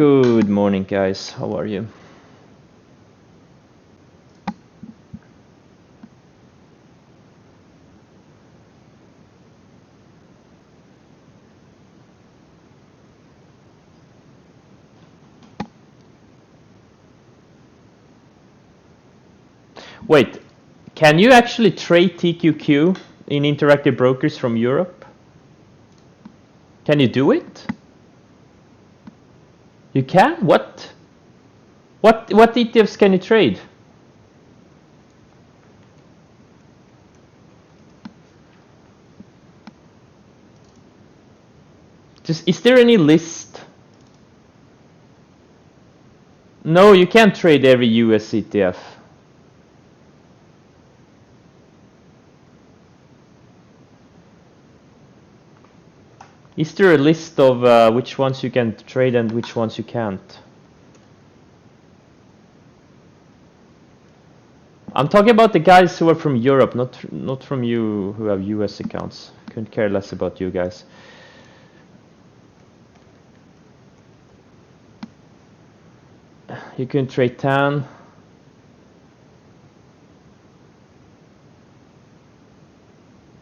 Good morning, guys. How are you? Wait, can you actually trade TQQ in Interactive Brokers from Europe? Can you do it? You can? What? What ETFs can you trade? Is there any list? No, you can't trade every US ETF. Is there a list of which ones you can trade and which ones you can't? I'm talking about the guys who are from Europe, not from you who have US accounts. Couldn't care less about you guys. You can trade TAN.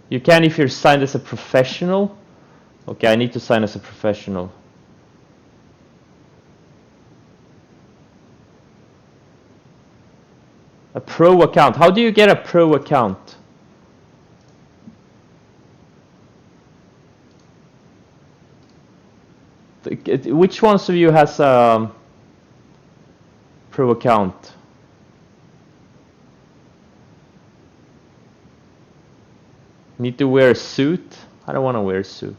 You can if you're signed as a professional. Okay, I need to sign as a professional. A pro account. How do you get a pro account? Which ones of you has a pro account? Need to wear a suit? I don't want to wear a suit.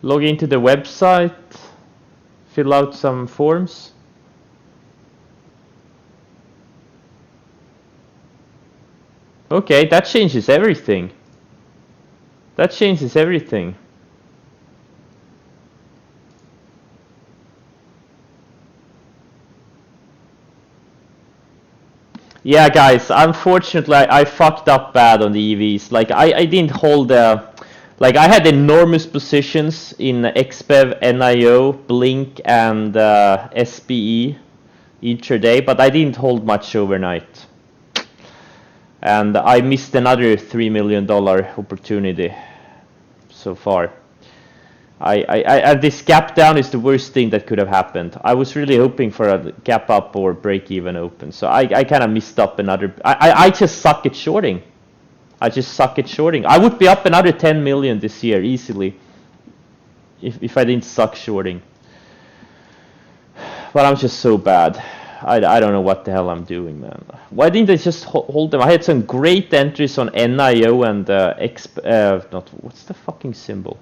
Log into the website, fill out some forms. Okay, that changes everything. That changes everything. Yeah, guys, unfortunately, I fucked up bad on the EVs. Like, I didn't hold like, I had enormous positions in XBEV, NIO, Blink, and SPE intraday, but I didn't hold much overnight. And I missed another $3 million opportunity so far. This gap down is the worst thing that could have happened. I was really hoping for a gap up or break even open. So I kind of missed up another. I just suck at shorting. I just suck at shorting. I would be up another 10 million this year easily if I didn't suck shorting. But I'm just so bad. I don't know what the hell I'm doing, man. Why didn't I just hold them? I had some great entries on NIO and not what's the fucking symbol?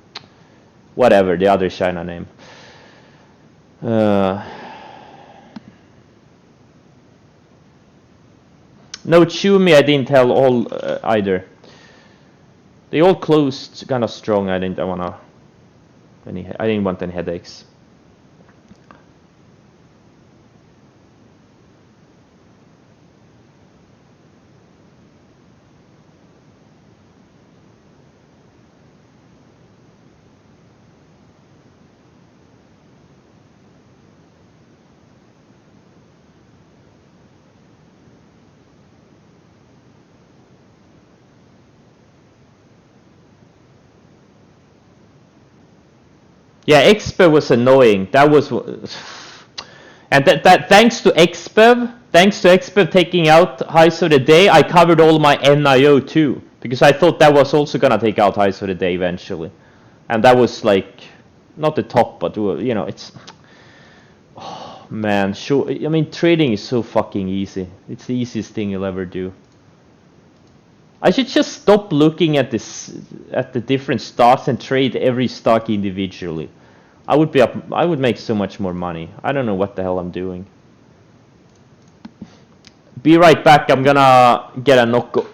Whatever, the other China name. No, Chumi I didn't tell all either. They all closed kind of strong. I didn't want any headaches. Yeah, XBEV was annoying. That was, and that thanks to XBEV taking out highs of the day, I covered all my NIO too, because I thought that was also gonna take out highs of the day eventually, and that was like not the top, but you know, it's, oh man, sure. I mean, trading is so fucking easy. It's the easiest thing you'll ever do. I should just stop looking at the different stocks and trade every stock individually. I would make so much more money. I don't know what the hell I'm doing. Be right back. I'm gonna get a Nocco.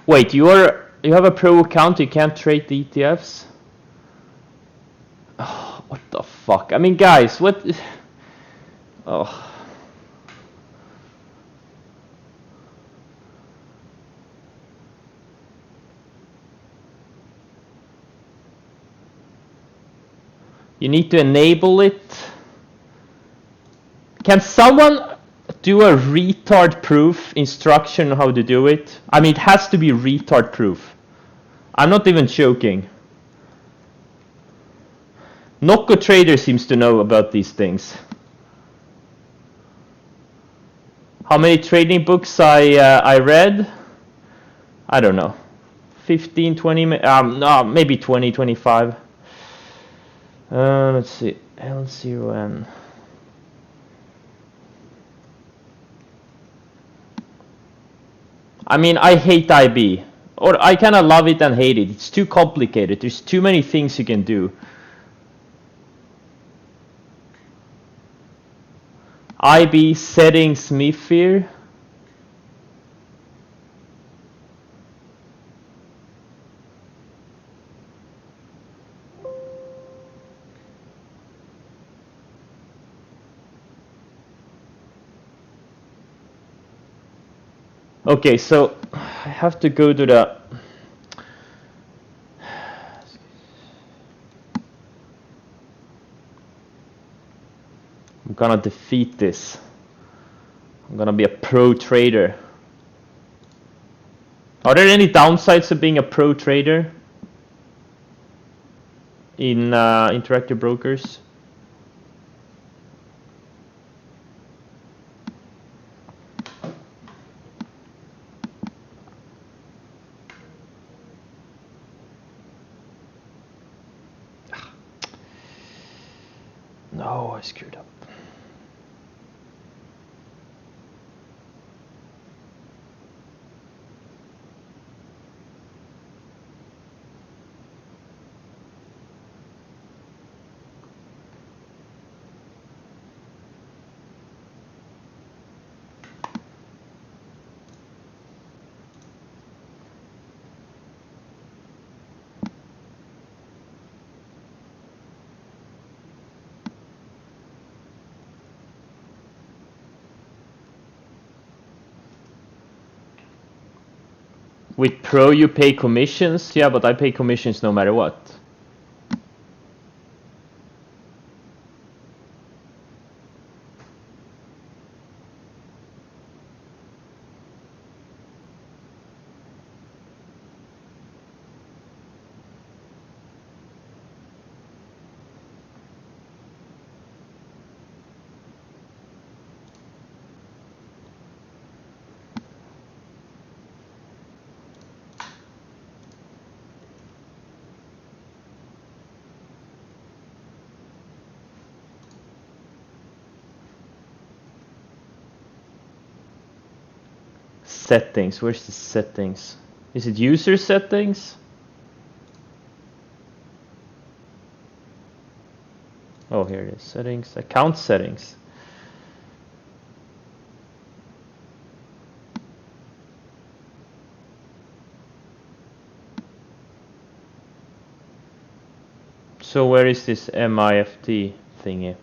Wait, you have a pro account, you can't trade the ETFs? Oh, what the fuck? I mean, guys, what? Oh. You need to enable it. Can someone do a retard proof instruction on how to do it? I mean, it has to be retard proof. I'm not even joking. Nocco Trader seems to know about these things. How many trading books I read? I don't know. 15, 20, no, maybe 20, 25. Let's see. L0N. I mean, I hate IB. Or I kind of love it and hate it. It's too complicated. There's too many things you can do. IB settings MIFIR. Okay, so I have to go to the... I'm gonna defeat this. I'm gonna be a pro trader. Are there any downsides of being a pro trader in Interactive Brokers? No, I screwed up. With Pro you pay commissions? Yeah, but I pay commissions no matter what. Settings, where's the settings? Is it user settings? Oh, here it is, settings, account settings. So where is this MIFT thingy?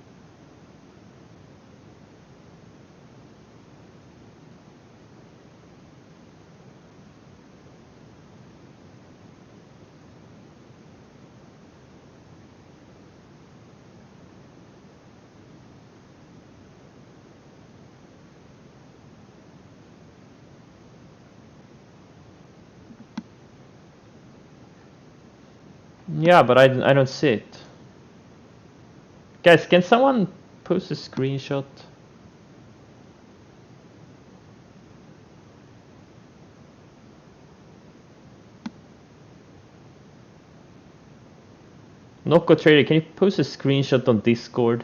Yeah, but I don't see it. Guys, can someone post a screenshot? Nocco Trader, can you post a screenshot on Discord?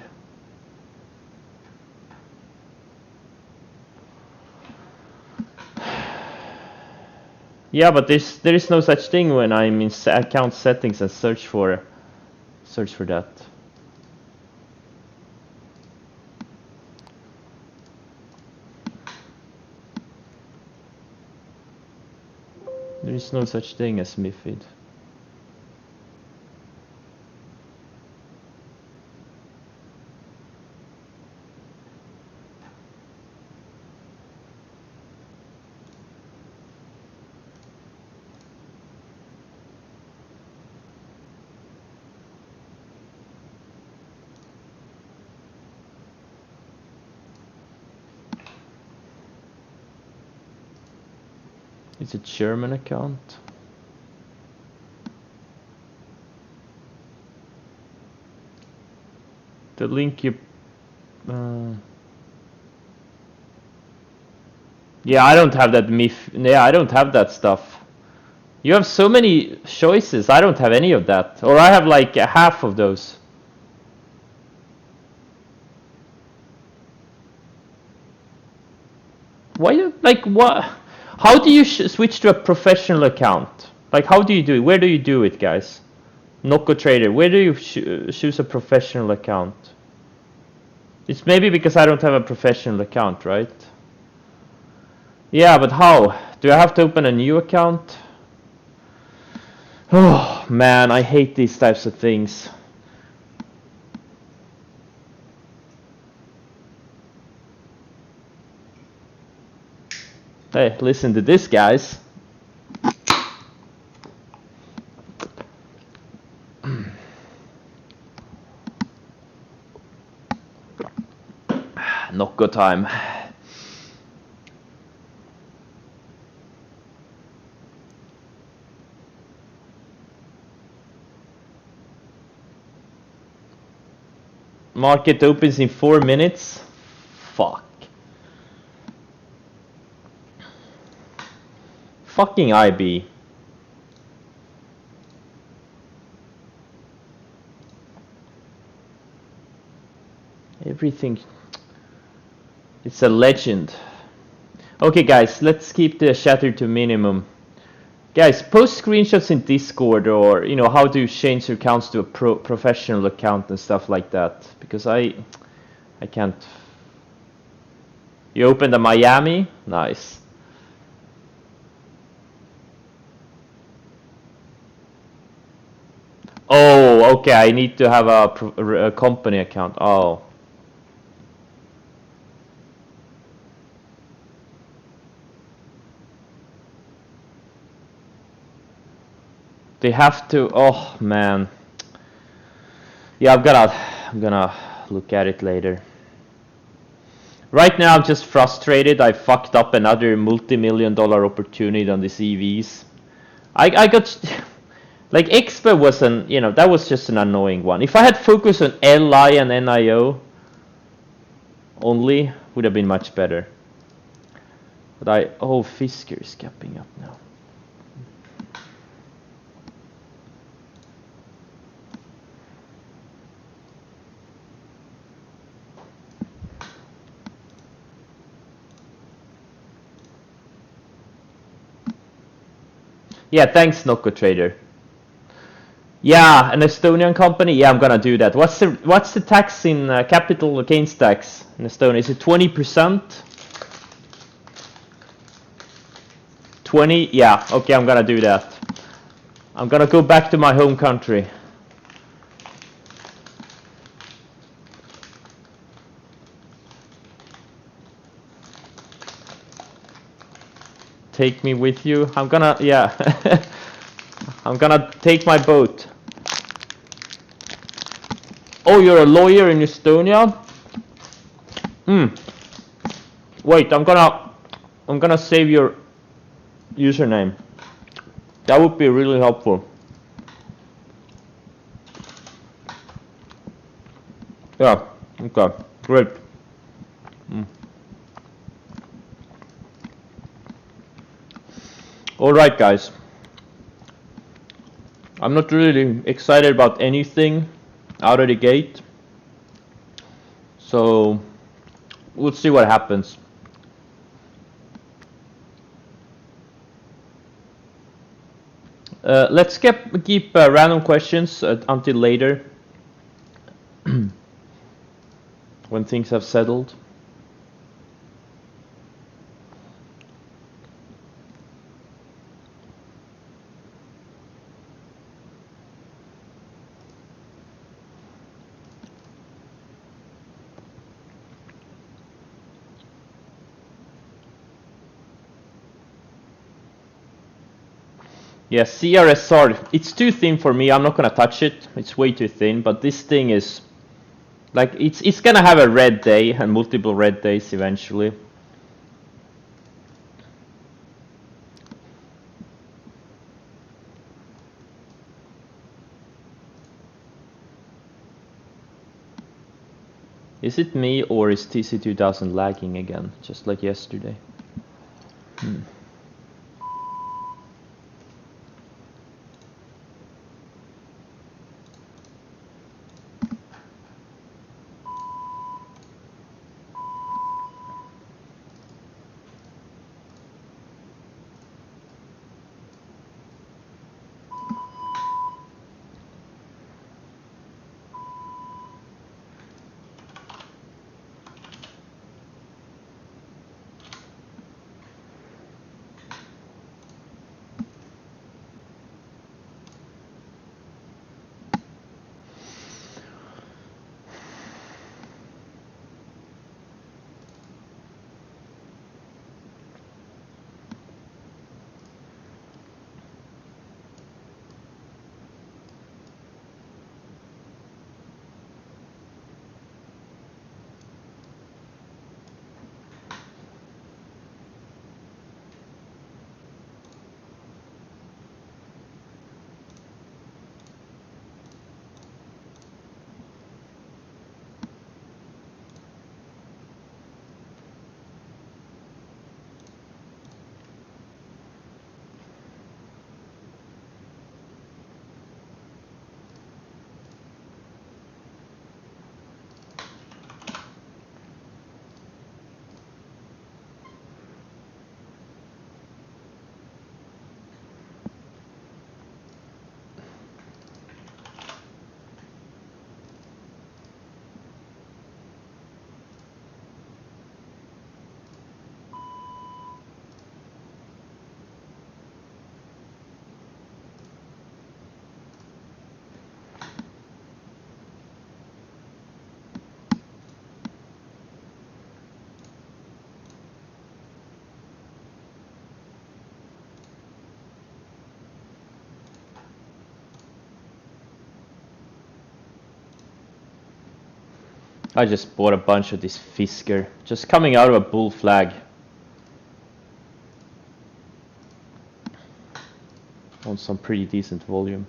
Yeah, but there is no such thing when I'm in account settings and search for that. There is no such thing as MiFID. It's a German account. The link you... yeah, I don't have that Yeah, I don't have that stuff. You have so many choices. I don't have any of that. Or I have like half of those. Why you... like what... How do you switch to a professional account? Like how do you do it? Where do you do it, guys? Nocco Trader, where do you choose a professional account? It's maybe because I don't have a professional account, right? Yeah, but how? Do I have to open a new account? Oh man, I hate these types of things. Hey, listen to this, guys. Nocco time. Market opens in 4 minutes. Fuck. Fucking IB. Everything. It's a legend. Okay, guys, let's keep the chatter to minimum. Guys, post screenshots in Discord, or you know how to change your accounts to a professional account and stuff like that. Because I can't. You opened a Miami? Nice. Oh, okay. I need to have a company account. Oh. They have to. Oh man. Yeah, I'm gonna look at it later. Right now, I'm just frustrated. I fucked up another multi-million-dollar opportunity on these EVs. I got. Like Expo wasn't, you know, that was just an annoying one. If I had focused on LI and NIO only, would have been much better. But oh, Fisker is gapping up now. Yeah, thanks, Nocco Trader. Yeah, an Estonian company. Yeah, I'm gonna do that. What's the tax in capital gains tax in Estonia? Is it 20%? 20? Yeah. Okay, I'm gonna do that. I'm gonna go back to my home country. Take me with you. I'm gonna, yeah. I'm gonna take my boat. Oh, you're a lawyer in Estonia? Wait, I'm gonna save your username. That would be really helpful. Yeah. Okay. Great. All right, guys. I'm not really excited about anything out of the gate. So we'll see what happens. Let's keep random questions until later when things have settled. Yeah, CRSR, it's too thin for me. I'm not gonna touch it. It's way too thin, but this thing is like it's gonna have a red day and multiple red days eventually. Is it me or is TC2000 lagging again, just like yesterday? I just bought a bunch of this Fisker, just coming out of a bull flag. On some pretty decent volume.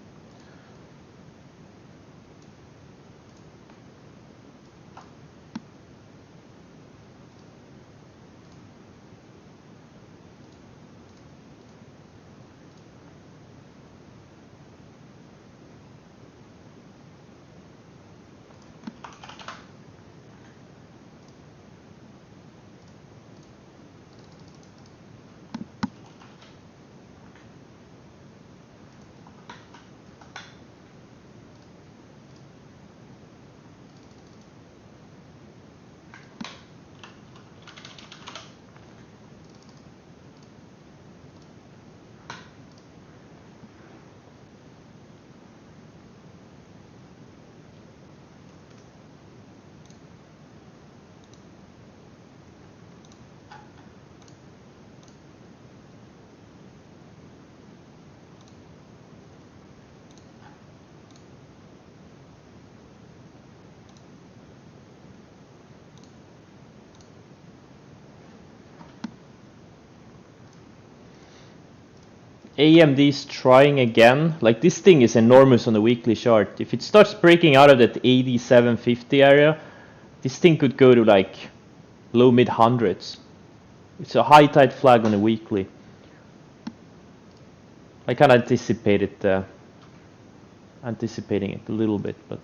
AMD's trying again. Like, this thing is enormous on the weekly chart. If it starts breaking out of that 8750 area, this thing could go to like low mid hundreds. It's a high tide flag on the weekly. I kind of anticipating it a little bit, but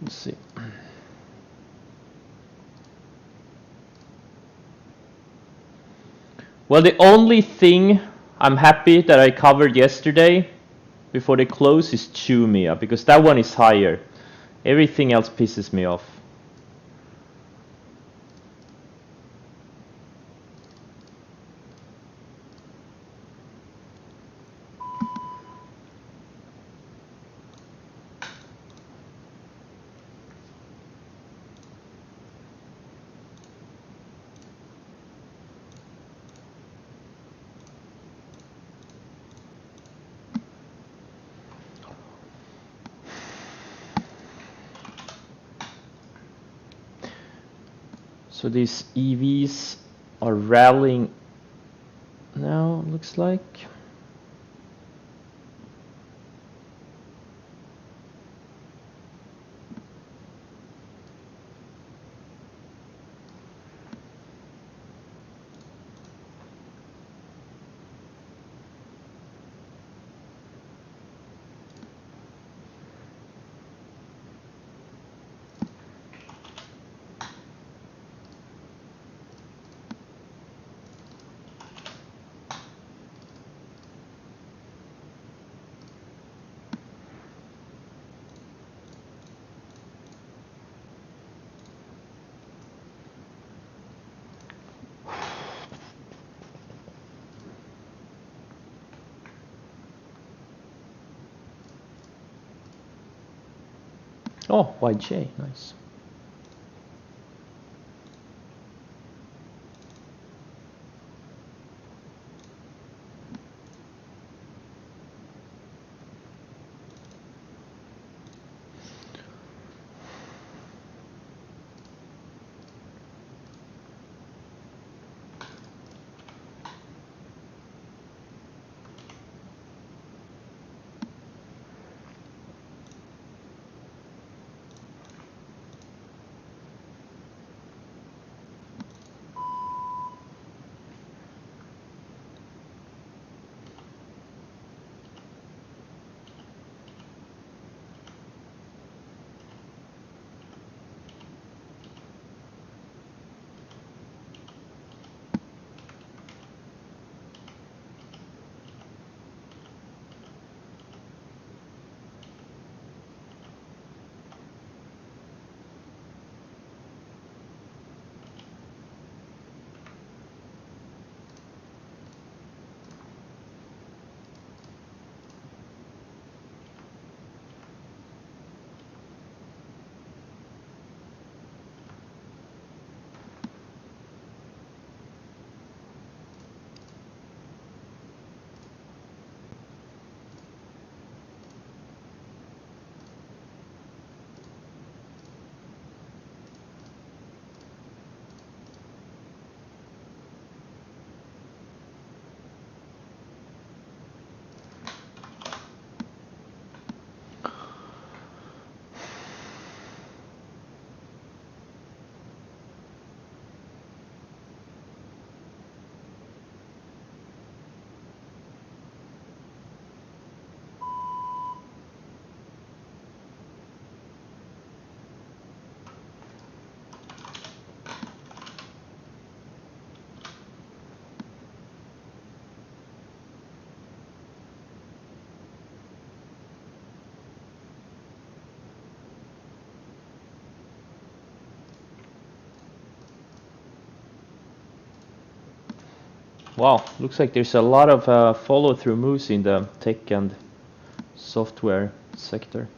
we'll see. Well, the only thing I'm happy that I covered yesterday before the close is Chumia, because that one is higher. Everything else pisses me off. So these EVs are rallying now, looks like. Oh, YJ, nice. Wow, looks like there's a lot of follow-through moves in the tech and software sector.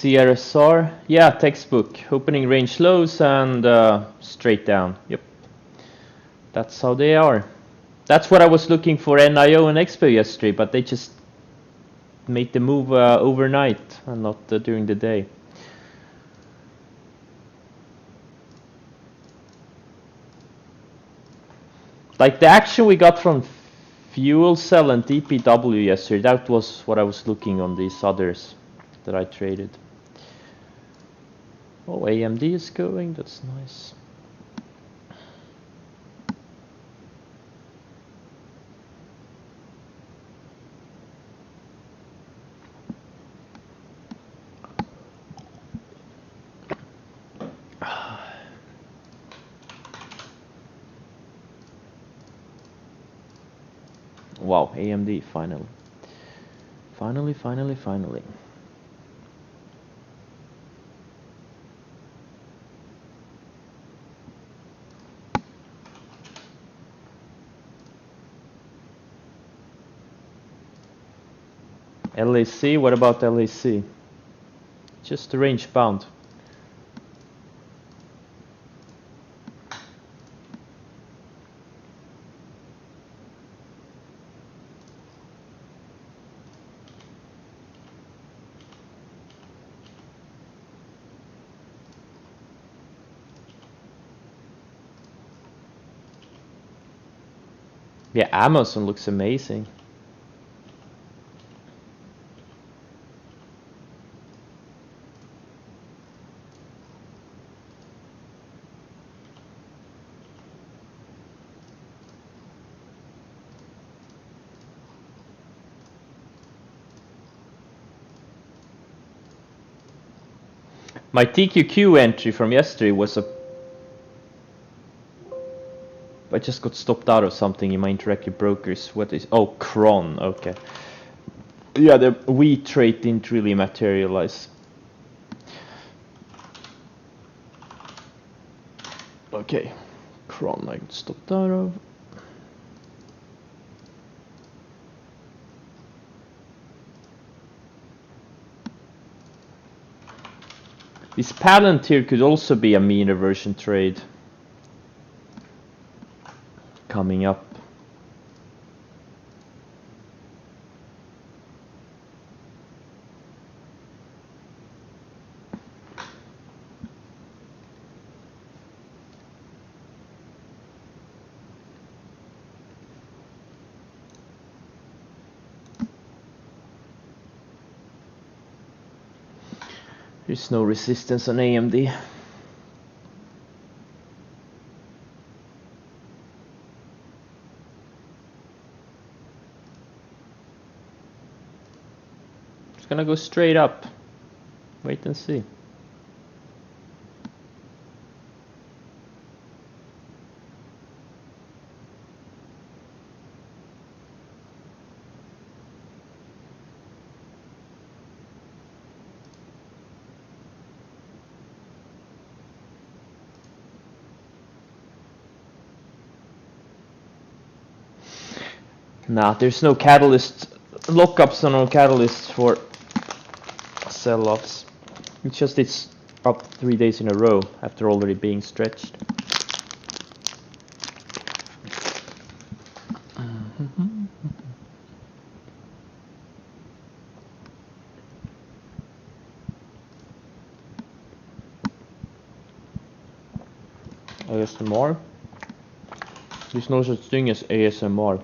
CRSR, yeah, textbook. Opening range lows and straight down. Yep. That's how they are. That's what I was looking for NIO and Expo yesterday, but they just made the move overnight and not during the day. Like the action we got from Fuel Cell and DPW yesterday, that was what I was looking on these others that I traded. Oh, AMD is going, that's nice. Wow, AMD finally. Finally. LAC, what about LAC? Just range bound. Yeah, Amazon looks amazing. My TQQ entry from yesterday was a... I just got stopped out of something in my interactive brokers. What is... Oh, Cron, okay. Yeah, the wheat trade didn't really materialize. Okay, Cron I got stopped out of. This Palantir could also be a mean reversion trade coming up. There's no resistance on AMD. It's gonna go straight up. Wait and see. Nah, there's no catalyst. Lockups are no catalysts for sell-offs. It's up 3 days in a row after already being stretched. ASMR? There's no such thing as ASMR.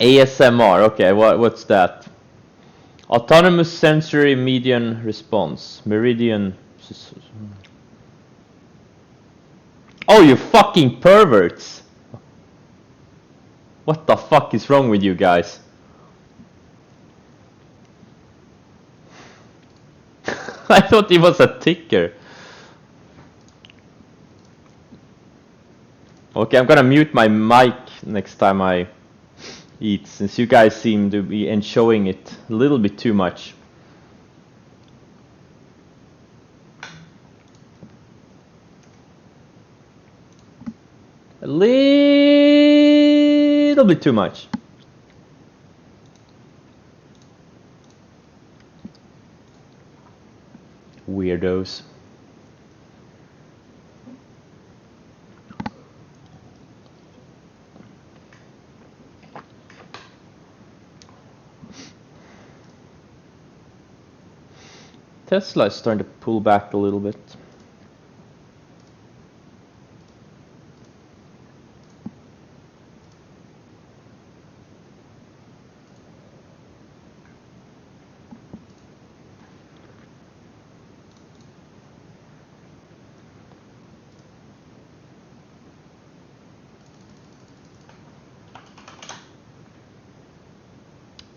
ASMR, okay, what's that? Autonomous sensory median response. Meridian. Oh, you fucking perverts! What the fuck is wrong with you guys? I thought it was a ticker. Okay, I'm gonna mute my mic next time I eat, since you guys seem to be enjoying it a little bit too much. A little bit too much. Weirdos. Tesla is starting to pull back a little bit.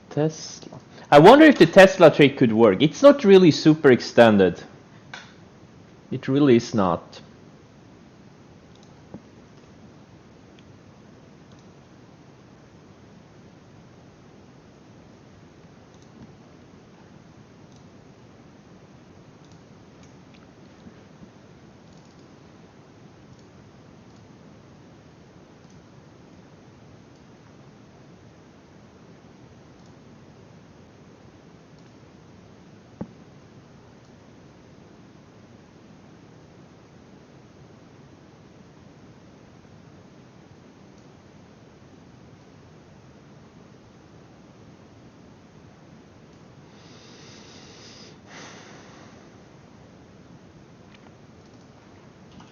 Tesla. I wonder if the Tesla trade could work. It's not really super extended. It really is not.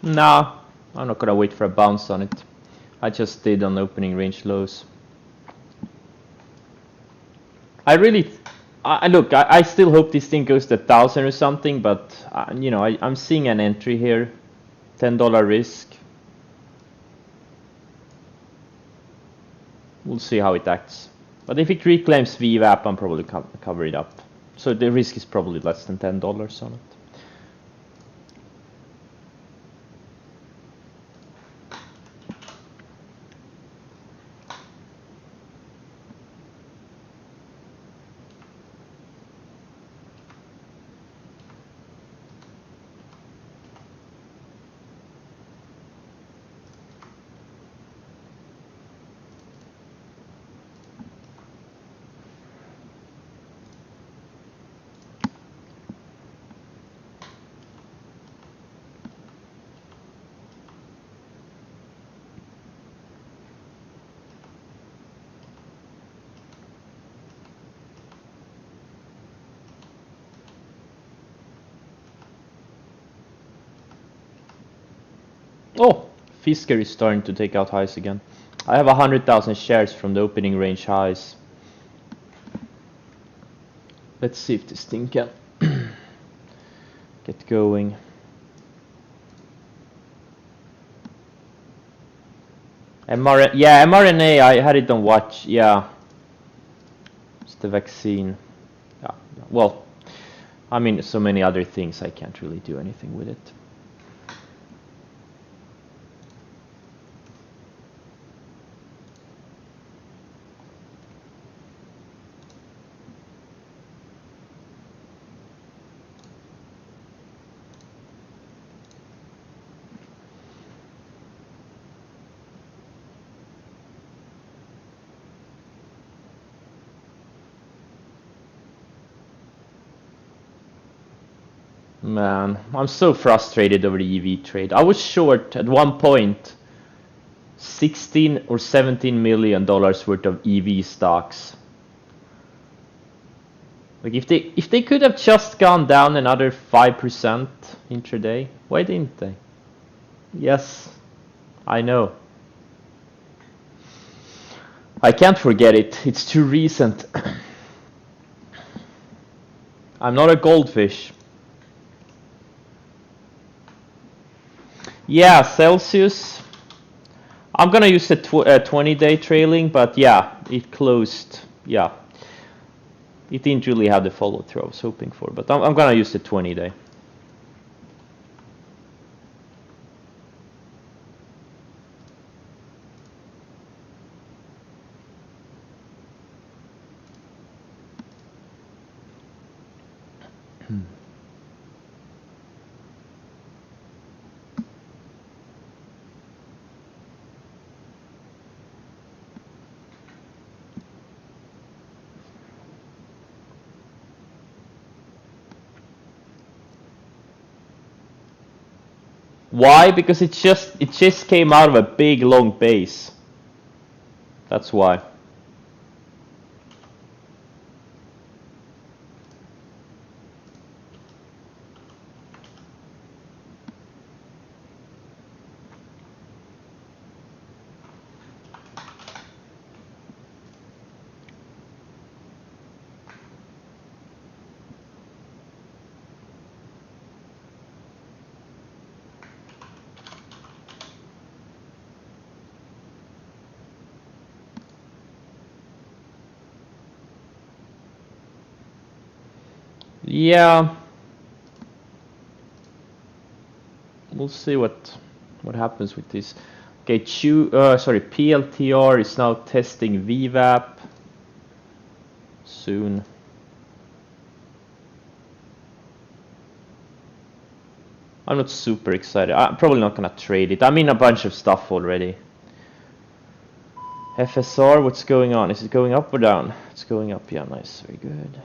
Nah, I'm not gonna wait for a bounce on it. I just did on opening range lows. I still hope this thing goes to 1,000 or something, but you know, I'm seeing an entry here, $10 risk. We'll see how it acts. But if it reclaims VWAP, I'm probably cover it up. So the risk is probably less than $10 on it. Oh, Fisker is starting to take out highs again. I have 100,000 shares from the opening range highs. Let's see if this thing can get going. mRNA, I had it on watch, yeah. It's the vaccine. Yeah, well, I mean, so many other things, I can't really do anything with it. Man, I'm so frustrated over the EV trade. I was short at one point 16 or 17 million dollars worth of EV stocks. Like if they could have just gone down another 5% intraday, why didn't they? Yes, I know. I can't forget it. It's too recent. I'm not a goldfish. Yeah, Celsius. I'm gonna use the 20-day trailing, but yeah, it closed. Yeah, it didn't really have the follow through I was hoping for, but I'm gonna use the 20-day. Why? Because it just came out of a big long base. That's why. Yeah. We'll see what happens with this. Okay, PLTR is now testing VWAP soon. I'm not super excited. I'm probably not gonna trade it. I'm in a bunch of stuff already. FSR, what's going on? Is it going up or down? It's going up, yeah, nice, very good.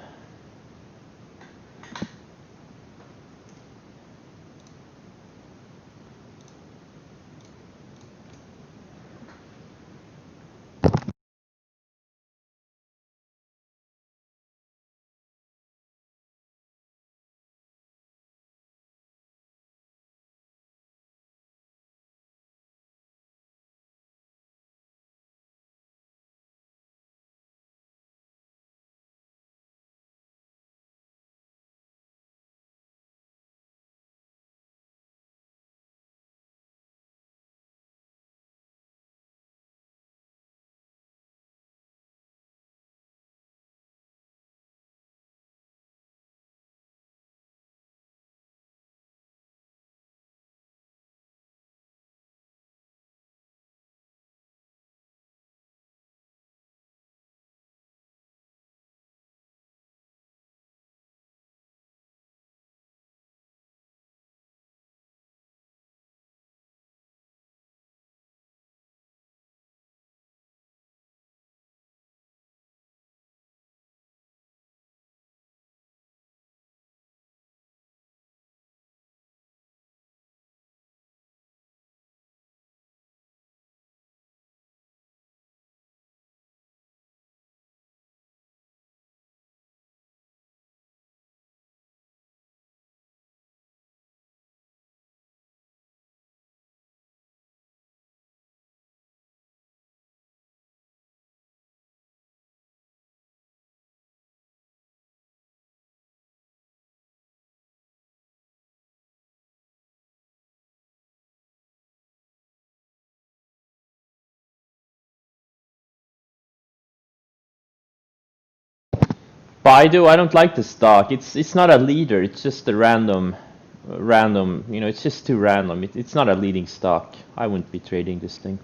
Baidu, I don't like the stock. It's not a leader. It's just a random. You know, it's just too random. It's not a leading stock. I wouldn't be trading this thing.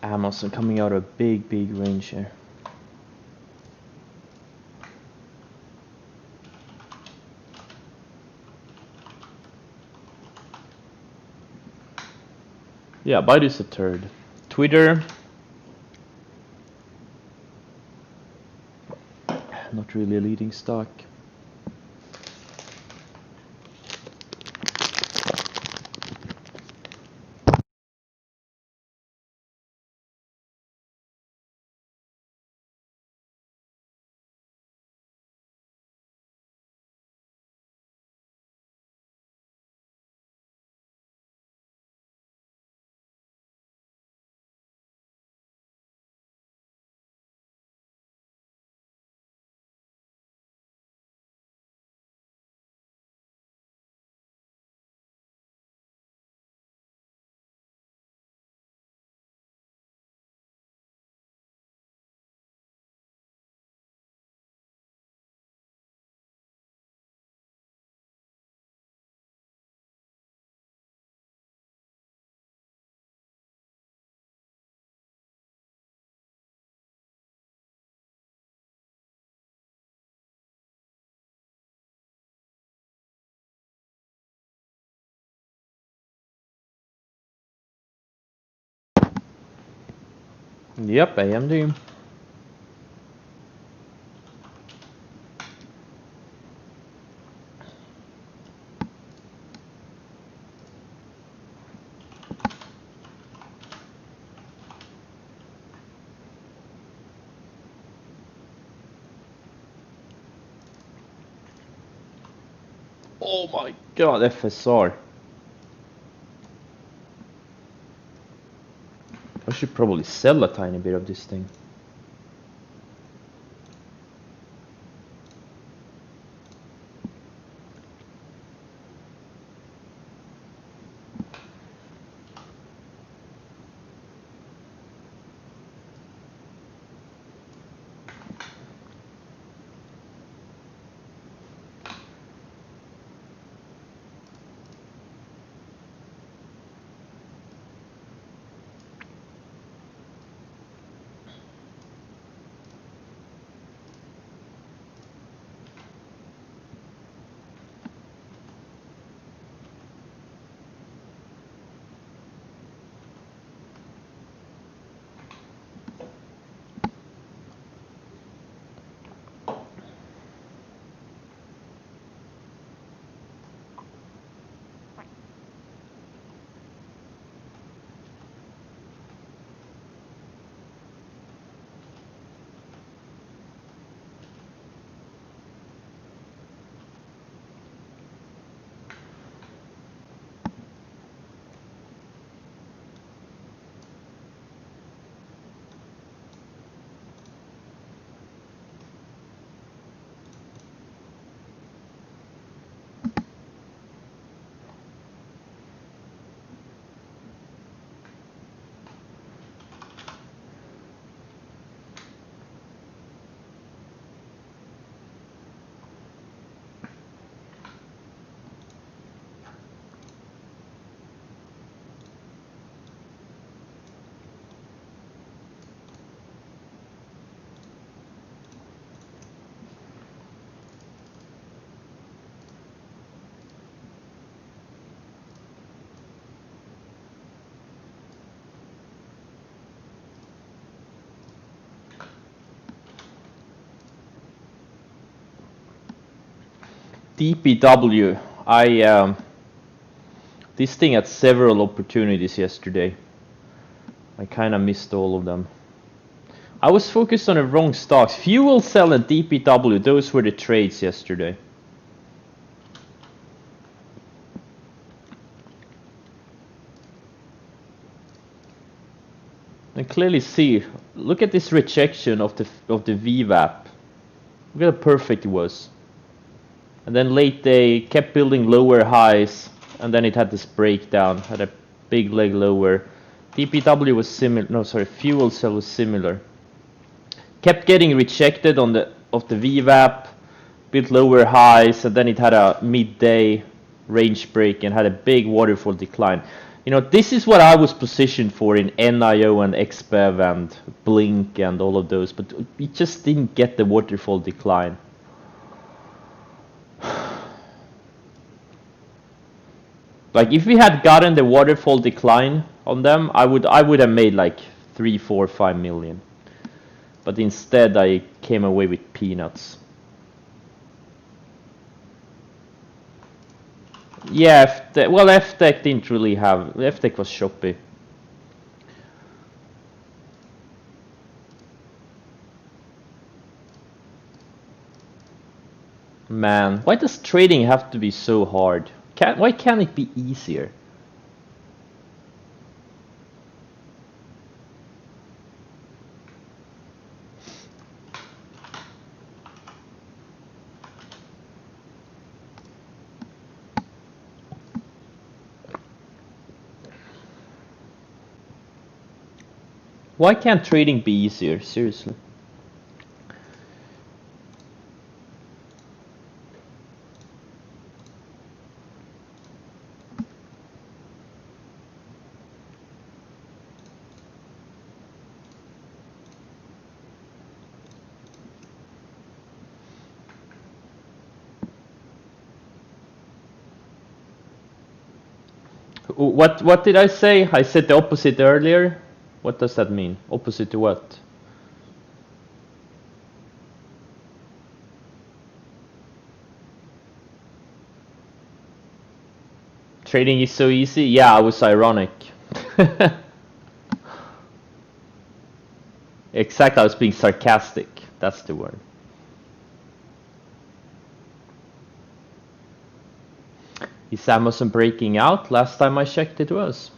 Amazon coming out a big range here. Yeah, Baidu's a third. Twitter, not really a leading stock. Yep, AMD. Oh my god, FSR. I should probably sell a tiny bit of this thing. DPW. This thing had several opportunities yesterday. I kind of missed all of them. I was focused on the wrong stocks. Fuel Cell and DPW, those were the trades yesterday. I clearly see, look at this rejection of the VWAP. Look how perfect it was. And then late they kept building lower highs, and then it had this breakdown, had a big leg lower. DPW was similar, no sorry, Fuel Cell was similar. Kept getting rejected on the VWAP, built lower highs, and then it had a midday range break and had a big waterfall decline. You know, this is what I was positioned for in NIO and XBEV and Blink and all of those, but we just didn't get the waterfall decline. Like if we had gotten the waterfall decline on them, I would have made like 3, 4, 5 million. But instead I came away with peanuts. Yeah, FTech didn't really have, FTech was choppy. Man, why does trading have to be so hard? Why can't it be easier? Why can't trading be easier? Seriously. What did I say? I said the opposite earlier. What does that mean? Opposite to what? Trading is so easy? Yeah, I was ironic. Exactly, I was being sarcastic. That's the word. Is Amazon breaking out? Last time I checked it was.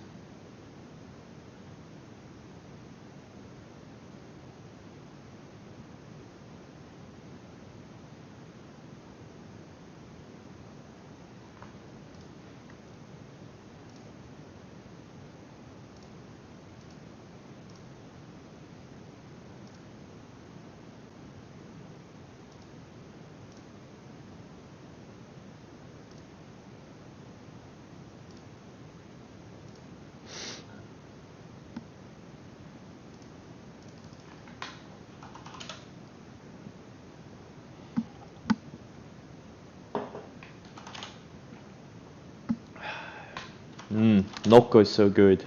Nocco is so good.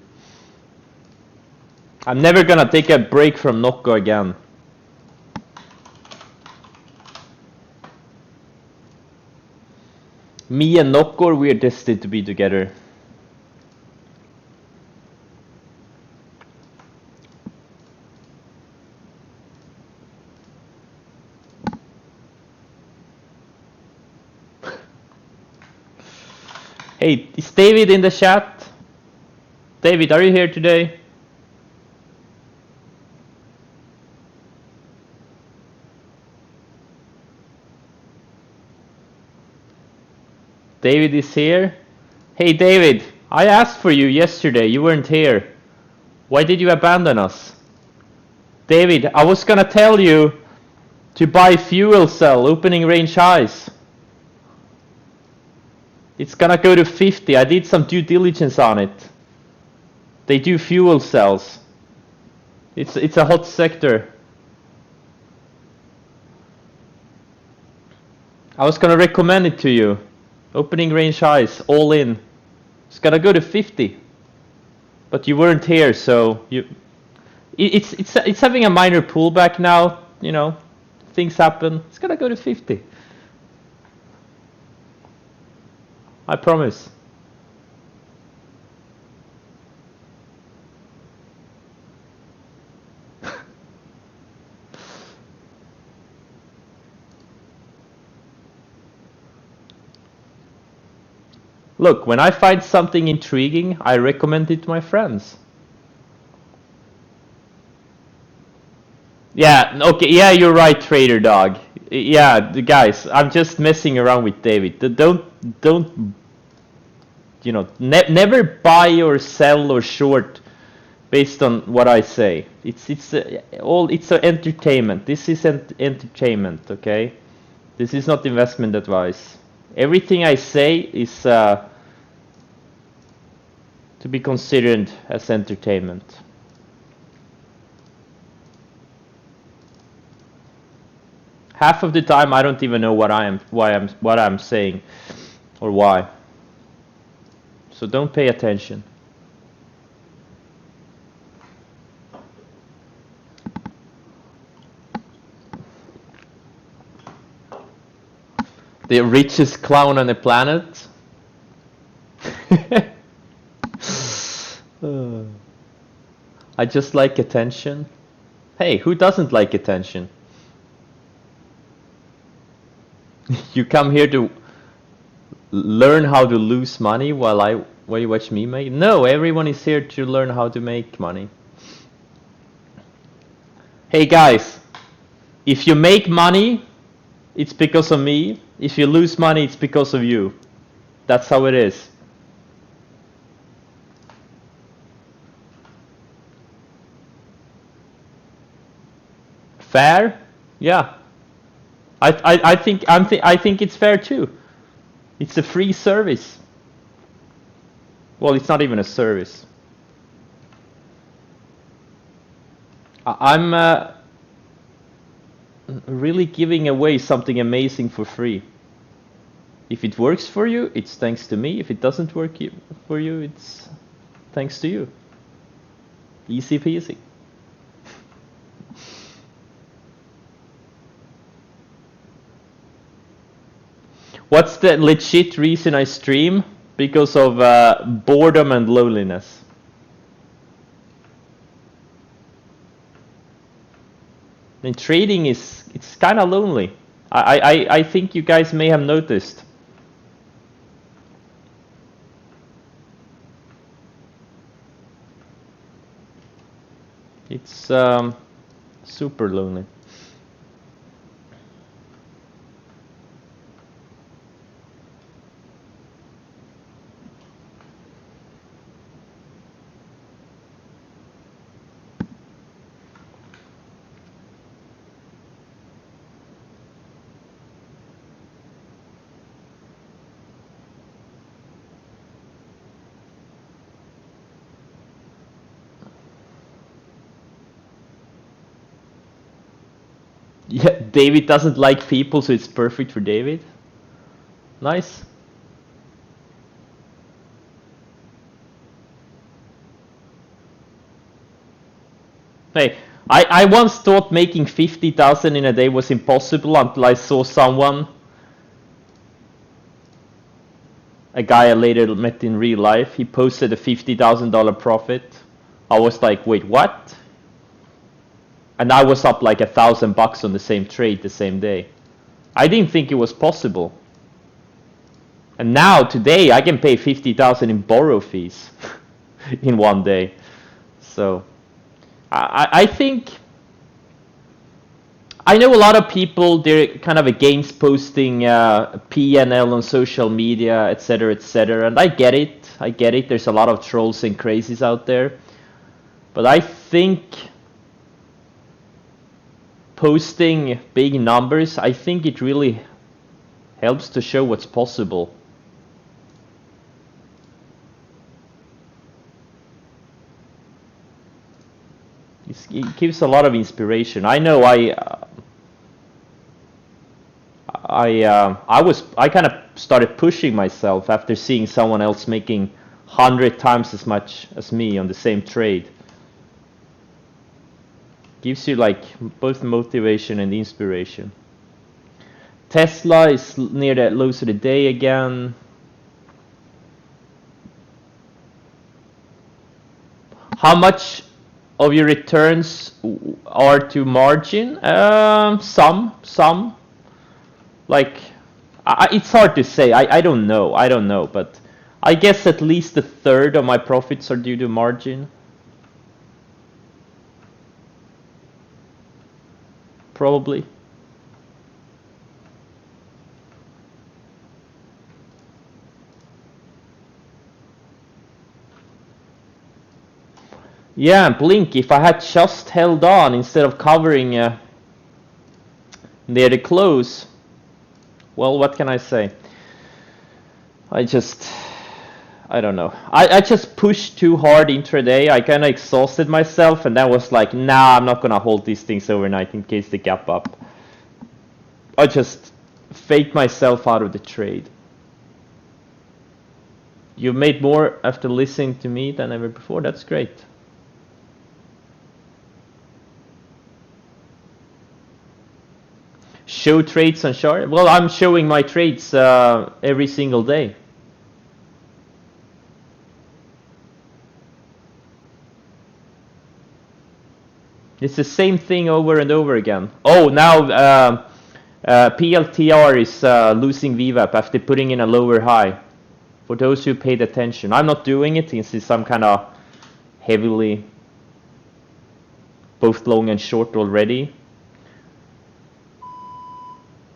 I'm never gonna take a break from Nocco again. Me and Nocco, we are destined to be together. Hey, is David in the chat? David, are you here today? David is here. Hey David, I asked for you yesterday, you weren't here. Why did you abandon us? David, I was gonna tell you to buy fuel cell opening range highs. It's gonna go to 50. I did some due diligence on it. They do fuel cells. It's a hot sector. I was gonna recommend it to you. Opening range highs, all in. It's gonna go to 50. But you weren't here, so it's having a minor pullback now. You know, things happen. It's gonna go to 50. I promise. Look, when I find something intriguing, I recommend it to my friends. Yeah, okay, yeah, you're right, Trader Dog. Yeah, guys, I'm just messing around with David. Don't, you know, never buy or sell or short based on what I say. It's a entertainment. This is entertainment, okay? This is not investment advice. Everything I say is to be considered as entertainment. Half of the time I don't even know what I'm saying or why. So don't pay attention. The richest clown on the planet? I just like attention. Hey, who doesn't like attention? You come here to learn how to lose money while you watch me make? No, everyone is here to learn how to make money. Hey guys, if you make money, it's because of me. If you lose money, it's because of you. That's how it is. Fair? Yeah. I think it's fair too. It's a free service. Well, it's not even a service. I'm really giving away something amazing for free. If it works for you, it's thanks to me. If it doesn't work for you, it's thanks to you. Easy peasy. What's the legit reason I stream? Because of boredom and loneliness. And trading it's kind of lonely. I think you guys may have noticed. It's super lonely. Yeah, David doesn't like people, so it's perfect for David. Nice. Hey, I once thought making 50,000 in a day was impossible until I saw someone, a guy I later met in real life. He posted a $50,000 profit. I was like, wait, what? And I was up like $1,000 on the same trade the same day. I didn't think it was possible. And now today I can pay 50,000 in borrow fees in one day. So I think I know a lot of people, they're kind of against posting PNL on social media, etc., etc. And I get it. I get it. There's a lot of trolls and crazies out there. But I think posting big numbers, I think it really helps to show what's possible. It gives a lot of inspiration. I know I kind of started pushing myself after seeing someone else making 100 times as much as me on the same trade. Gives you like both motivation and inspiration. Tesla is near the lows of the day again. How much of your returns are to margin? Some. Like, it's hard to say. I don't know. But I guess at least a third of my profits are due to margin. Probably. Yeah, Blink, if I had just held on instead of covering near the close, well, what can I say? I don't know. I just pushed too hard intraday. I kind of exhausted myself, and then was like, nah, I'm not gonna hold these things overnight in case they gap up. I just faked myself out of the trade. You made more after listening to me than ever before. That's great. Show trades on chart. Well, I'm showing my trades every single day. It's the same thing over and over again. Oh, now PLTR is losing VWAP after putting in a lower high. For those who paid attention, I'm not doing it since it's some kind of heavily both long and short already.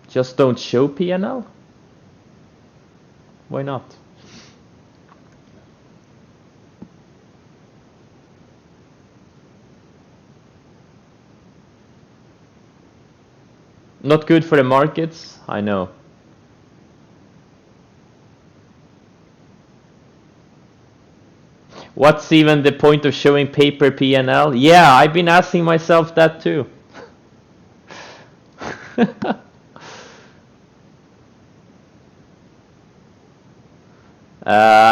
Just don't show PNL? Why not? Not good for the markets? I know. What's even the point of showing paper PNL? Yeah, I've been asking myself that too.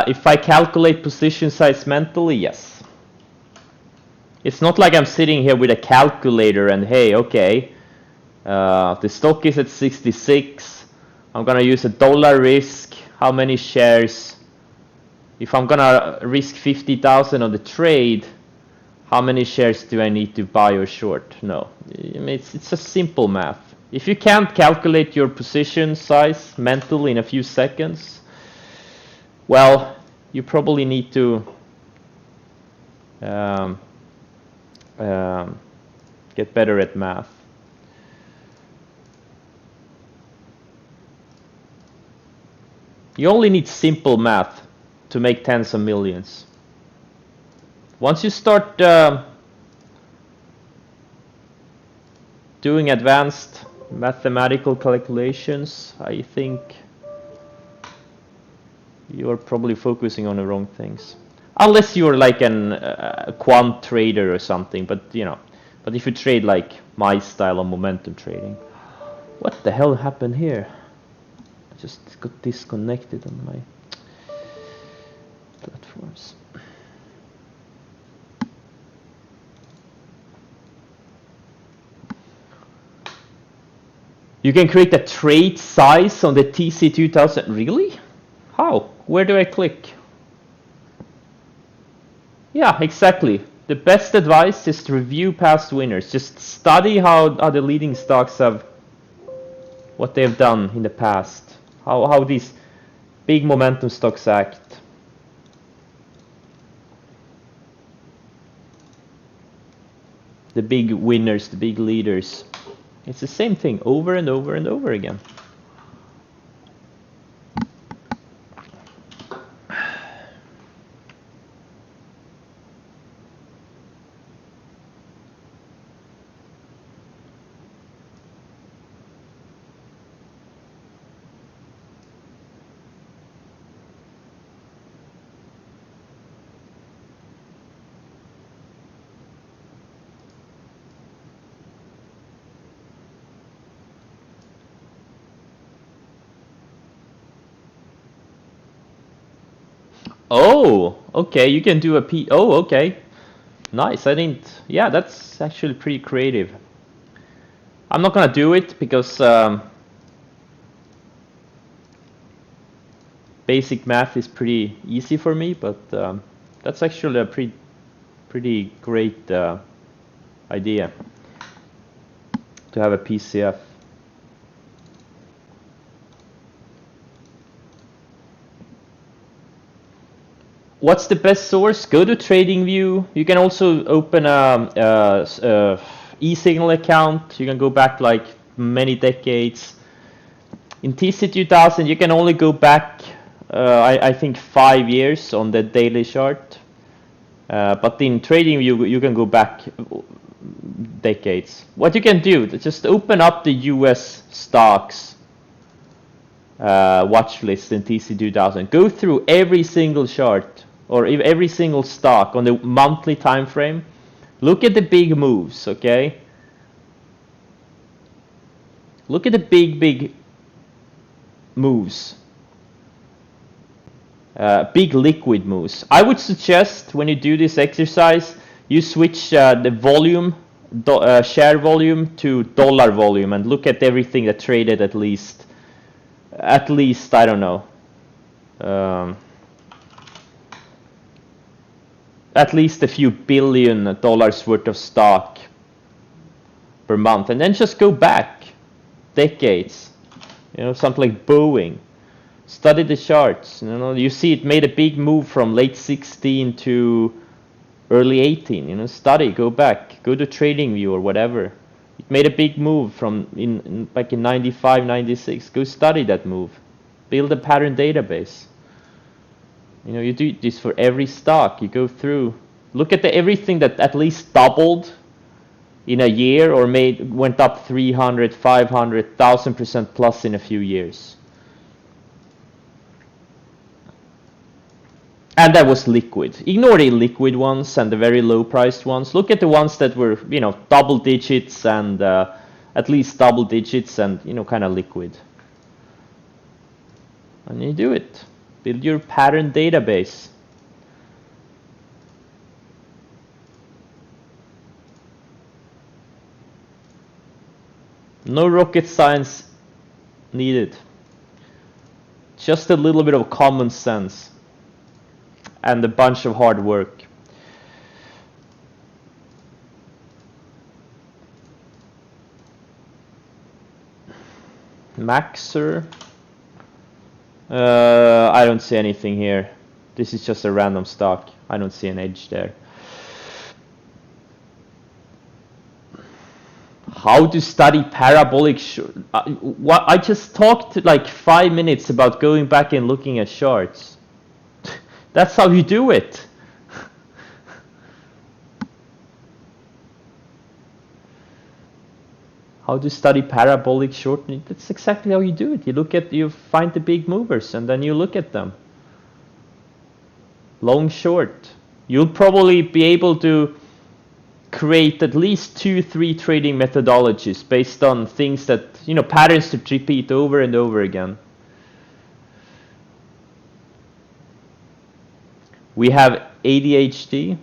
If I calculate position size mentally, yes. It's not like I'm sitting here with a calculator and hey, okay, the stock is at 66. I'm gonna use a dollar risk. How many shares? If I'm gonna risk 50,000 on the trade, how many shares do I need to buy or short? No, I mean, it's a simple math. If you can't calculate your position size mentally in a few seconds, well, you probably need to get better at math. You only need simple math to make tens of millions. Once you start doing advanced mathematical calculations, I think you're probably focusing on the wrong things. Unless you're like a quant trader or something, but you know, but if you trade like my style of momentum trading. What the hell happened here? I just got disconnected on my platforms. You can create a trade size on the TC2000. Really? How? Where do I click? Yeah, exactly. The best advice is to review past winners. Just study how the leading stocks have, what they have done in the past. How these big momentum stocks act. The big winners, the big leaders. It's the same thing over and over and over again. Oh, okay, you can do a P. Oh, okay. Nice. I didn't. Yeah, that's actually pretty creative. I'm not gonna do it because basic math is pretty easy for me, but that's actually a pretty great idea to have a PCF. What's the best source? Go to TradingView. You can also open a e-signal account. You can go back like many decades. In TC2000, you can only go back, I think, 5 years on the daily chart. But in TradingView, you can go back decades. What you can do, just open up the US stocks watch list in TC2000. Go through every single chart or every single stock on the monthly time frame. Look at the big moves, okay? Look at the big moves. Big liquid moves. I would suggest when you do this exercise, you switch the volume, share volume to dollar volume and look at everything that traded at least, I don't know, at least a few $billion worth of stock per month, and then just go back decades. You know, something like Boeing. Study the charts. You know, you see it made a big move from late 16 to early 18. You know, study, go back, go to TradingView or whatever. It made a big move from back in 95, 96. Go study that move. Build a pattern database. You know, you do this for every stock. You go through, look at everything that at least doubled in a year or went up 300, 500, 1000% plus in a few years. And that was liquid. Ignore the illiquid ones and the very low priced ones. Look at the ones that were, you know, double digits and at least double digits and, you know, kind of liquid. And you do it. Build your pattern database. No rocket science needed. Just a little bit of common sense and a bunch of hard work. Maxer. I don't see anything here. This is just a random stock. I don't see an edge there. How to study parabolic what I just talked like 5 minutes about going back and looking at charts. That's how you do it. How to study parabolic shortening. That's exactly how you do it. You find the big movers and then you look at them. Long, short. You'll probably be able to create at least 2-3 trading methodologies based on things that, patterns to repeat over and over again. We have ADHD.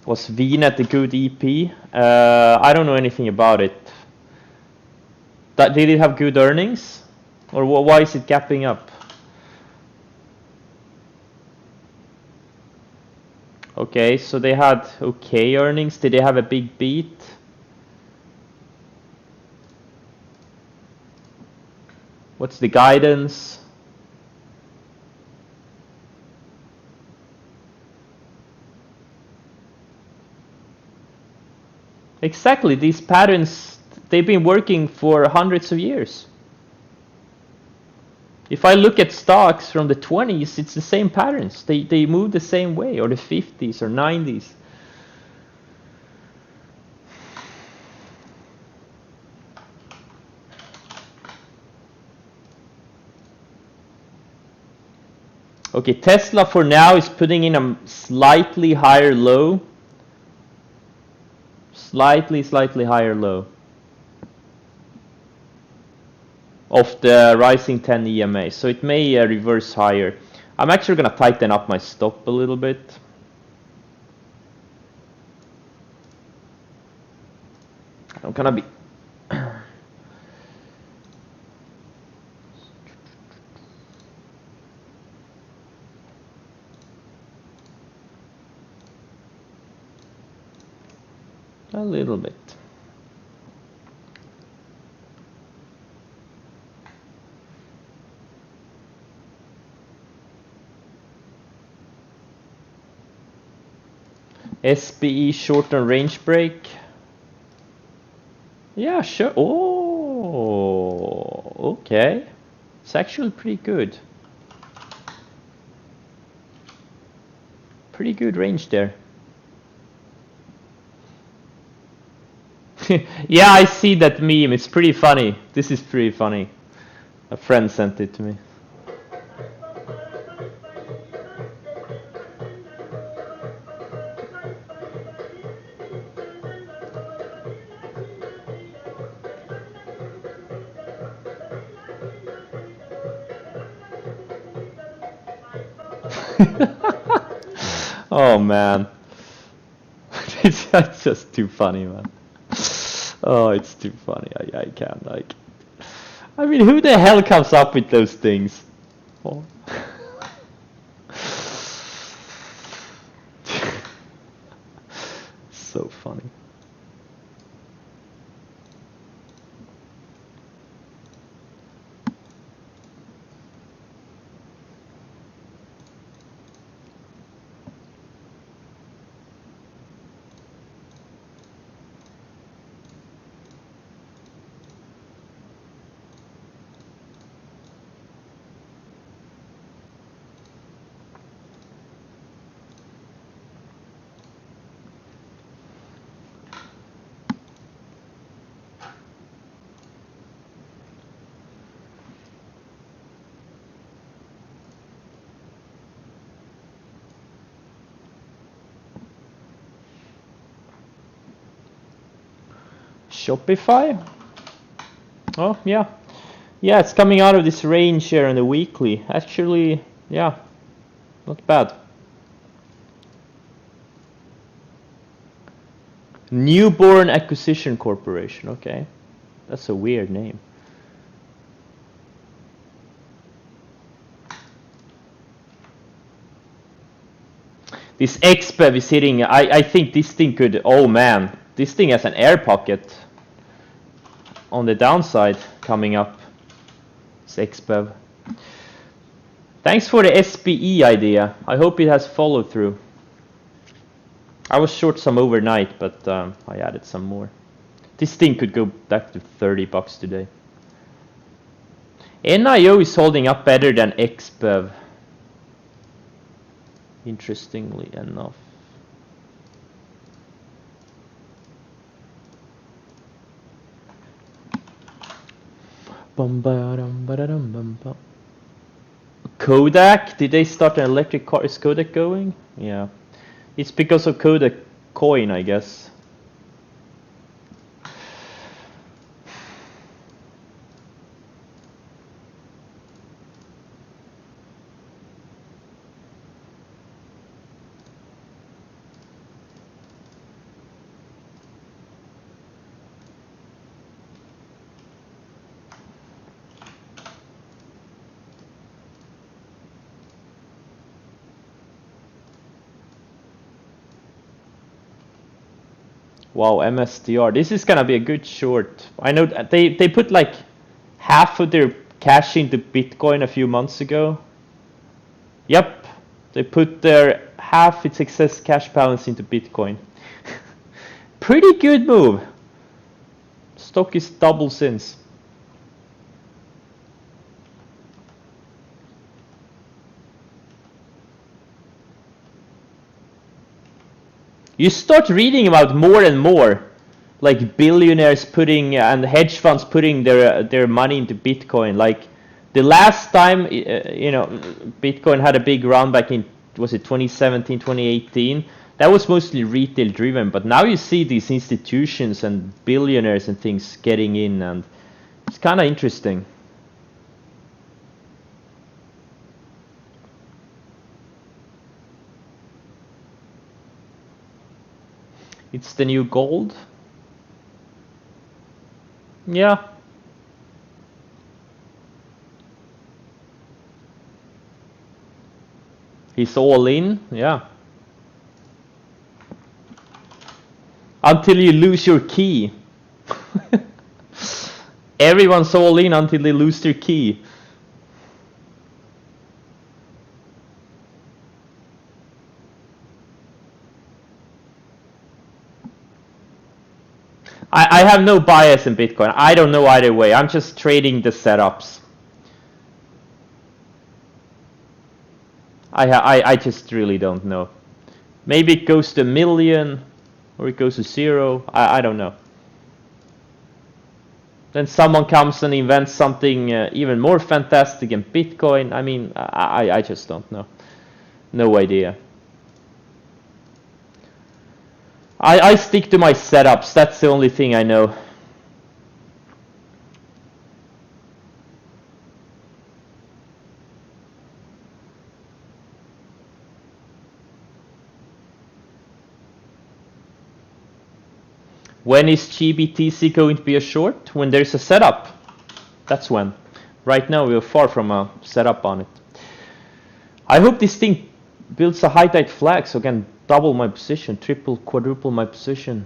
Was VNet a good EP? I don't know anything about it. Did it have good earnings? Or why is it gapping up? Okay, so they had okay earnings. Did they have a big beat? What's the guidance? Exactly, these patterns, they've been working for hundreds of years. If I look at stocks from the 20s, it's the same patterns. They move the same way, or the 50s or 90s. Okay, Tesla for now is putting in a slightly higher low. Slightly higher low of the rising 10 EMA, so it may reverse higher. I'm actually gonna tighten up my stop a little bit. I'm gonna be a little bit. SPE short-term range break. Yeah, sure. Oh, okay. It's actually pretty good. Pretty good range there. Yeah, I see that meme. It's pretty funny. This is pretty funny. A friend sent it to me. Oh man. That's just too funny, man. Oh, it's too funny. I can't like. I mean, who the hell comes up with those things? Oh. So funny. Shopify? Oh, yeah. Yeah, it's coming out of this range here on the weekly. Actually, yeah, not bad. Newborn Acquisition Corporation, okay. That's a weird name. This XBEV is hitting, I think this thing could, oh man, this thing has an air pocket on the downside coming up. It's XBEV. Thanks for the SPE idea. I hope it has follow through. I was short some overnight, but I added some more. This thing could go back to $30 today. NIO is holding up better than XBEV. Interestingly enough. Kodak, did they start an electric car? Is Kodak going? Yeah. It's because of Kodak coin, I guess. Wow, MSTR. This is gonna be a good short. I know they put like half of their cash into Bitcoin a few months ago. Yep, they put their half its excess cash balance into Bitcoin. Pretty good move. Stock is double since. You start reading about more and more, like billionaires putting and hedge funds putting their money into Bitcoin. Like the last time, Bitcoin had a big run back in, was it 2017, 2018? That was mostly retail driven, but now you see these institutions and billionaires and things getting in, and it's kind of interesting. It's the new gold. Yeah. He's all in, yeah. Until you lose your key. Everyone's all in until they lose their key. I have no bias in Bitcoin. I don't know either way. I'm just trading the setups. I just really don't know. Maybe it goes to 1,000,000 or it goes to 0. I don't know. Then someone comes and invents something even more fantastic in Bitcoin. I mean, I just don't know. No idea. I stick to my setups. That's the only thing I know. When is GBTC going to be a short? When there's a setup. That's when. Right now we're far from a setup on it. I hope this thing builds a high tide flag so I can double my position, triple, quadruple my position.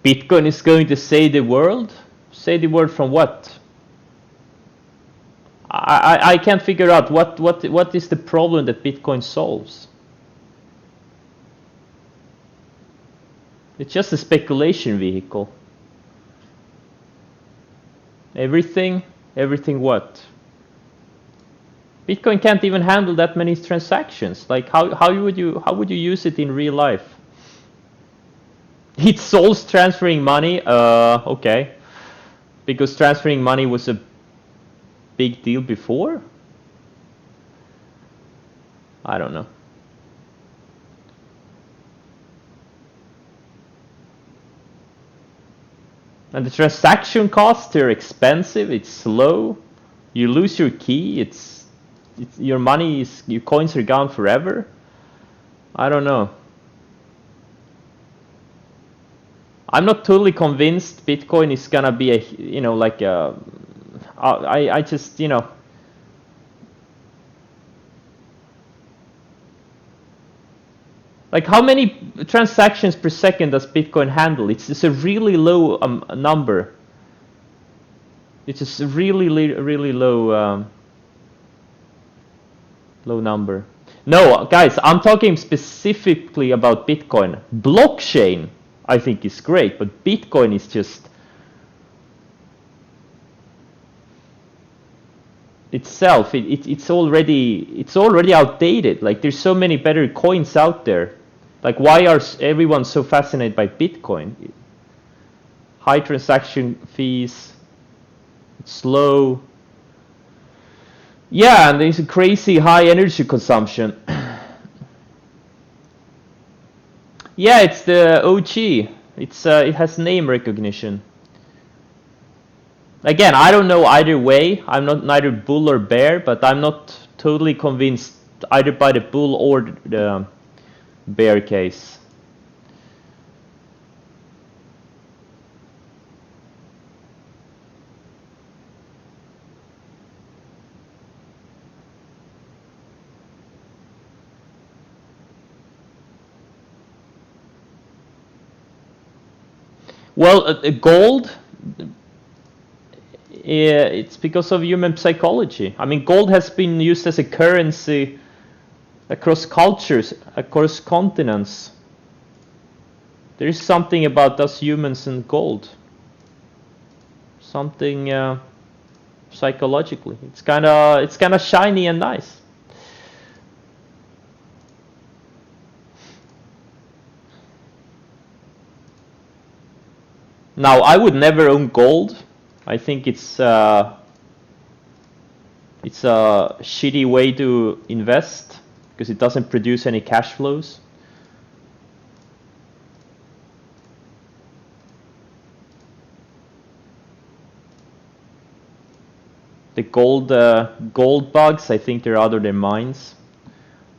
Bitcoin is going to save the world? Save the world from what? I can't figure out what is the problem that Bitcoin solves. It's just a speculation vehicle. Everything what? Bitcoin can't even handle that many transactions. Like how would you use it in real life? It solves transferring money. Okay, because transferring money was a big deal before. I don't know. And the transaction costs are expensive. It's slow. You lose your key. It's your money is your coins are gone forever. I don't know. I'm not totally convinced Bitcoin is gonna be a like a. I just like how many transactions per second does Bitcoin handle? It's a really low number. It's just a really low low number. No, guys, I'm talking specifically about Bitcoin. Blockchain, I think, is great, but Bitcoin is just itself. It's already outdated. Like there's so many better coins out there. Like why are everyone so fascinated by Bitcoin? High transaction fees, it's slow. Yeah, and there's a crazy high energy consumption. Yeah, it's the OG. It has name recognition. Again, I don't know either way. I'm not neither bull or bear, but I'm not totally convinced either by the bull or the bear case. Well, gold, it's because of human psychology. I mean, gold has been used as a currency across cultures, across continents. There is something about us humans and gold. Something psychologically. It's kind of shiny and nice. Now, I would never own gold. I think it's a shitty way to invest because it doesn't produce any cash flows. The gold bugs, I think they're out of their minds.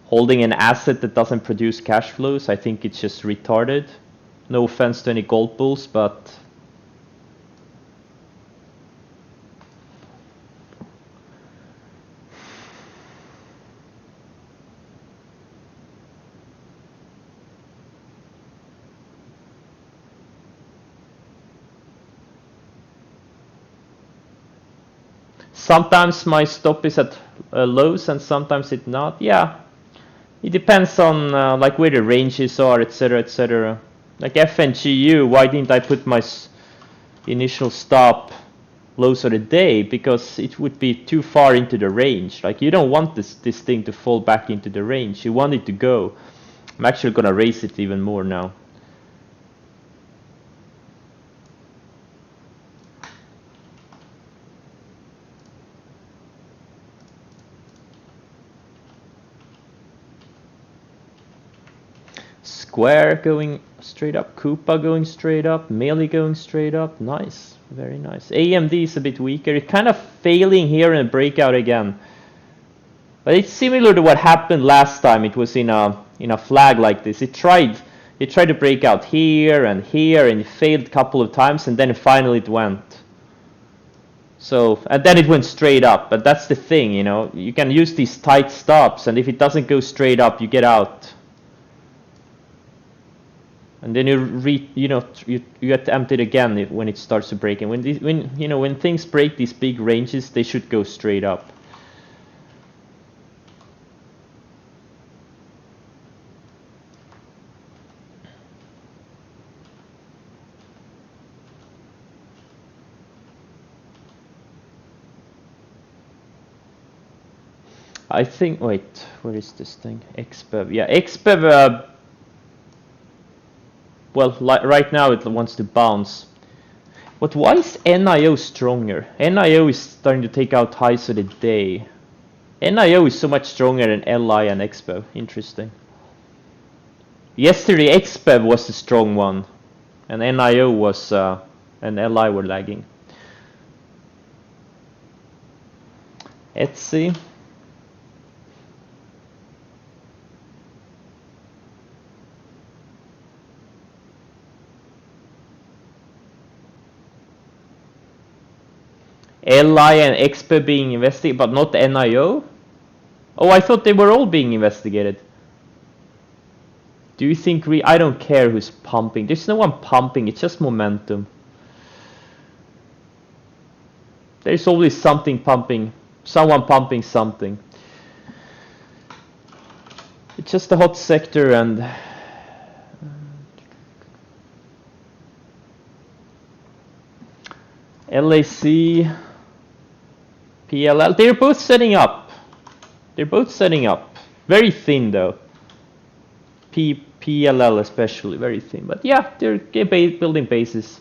Holding an asset that doesn't produce cash flows, I think it's just retarded. No offense to any gold bulls, but sometimes my stop is at lows and sometimes it not. Yeah, it depends on like where the ranges are, etc., etc. Like FNGU, why didn't I put my initial stop lows of the day? Because it would be too far into the range. Like you don't want this thing to fall back into the range. You want it to go. I'm actually gonna raise it even more now. Square going straight up, Koopa going straight up, Melee going straight up. Nice, very nice. AMD is a bit weaker. It's kind of failing here in a breakout again. But it's similar to what happened last time. It was in a flag like this. It tried to break out here and it failed a couple of times and then finally it went. So, and then it went straight up. But that's the thing, you can use these tight stops and if it doesn't go straight up, you get out. And then you attempt it again when it starts to break. And when things break these big ranges, they should go straight up. I think, wait, where is this thing? XBEV. Yeah, XBEV, well, right now it wants to bounce. But why is NIO stronger? NIO is starting to take out highs of the day. NIO is so much stronger than LI and XBEV. Interesting. Yesterday XBEV was the strong one, and NIO was and LI were lagging. Etsy. LI and XBEV being investigated, but not NIO? Oh, I thought they were all being investigated. Do you think I don't care who's pumping. There's no one pumping, it's just momentum. There's always something pumping. Someone pumping something. It's just a hot sector and LAC, PLL, they're both setting up. They're both setting up. Very thin though. PLL especially, very thin. But yeah, they're building bases.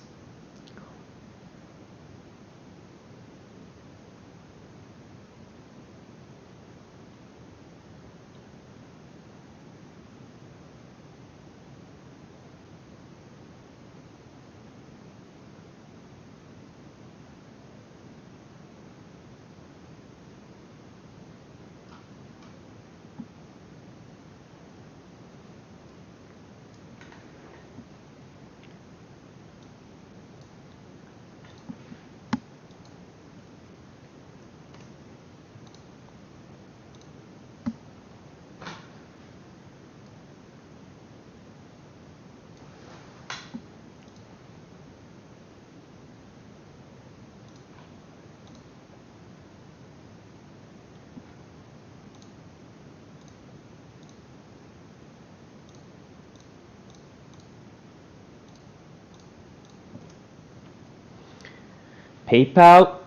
PayPal,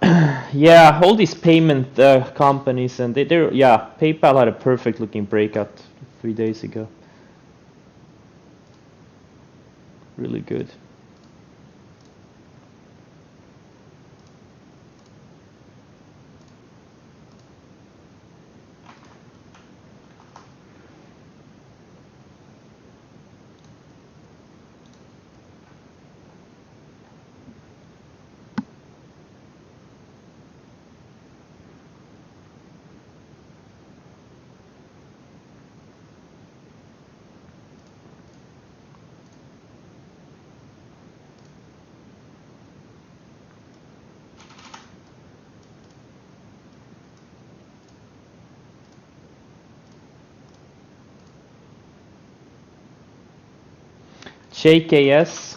yeah, all these payment companies, and they're yeah, PayPal had a perfect looking breakout 3 days ago. Really good. JKS.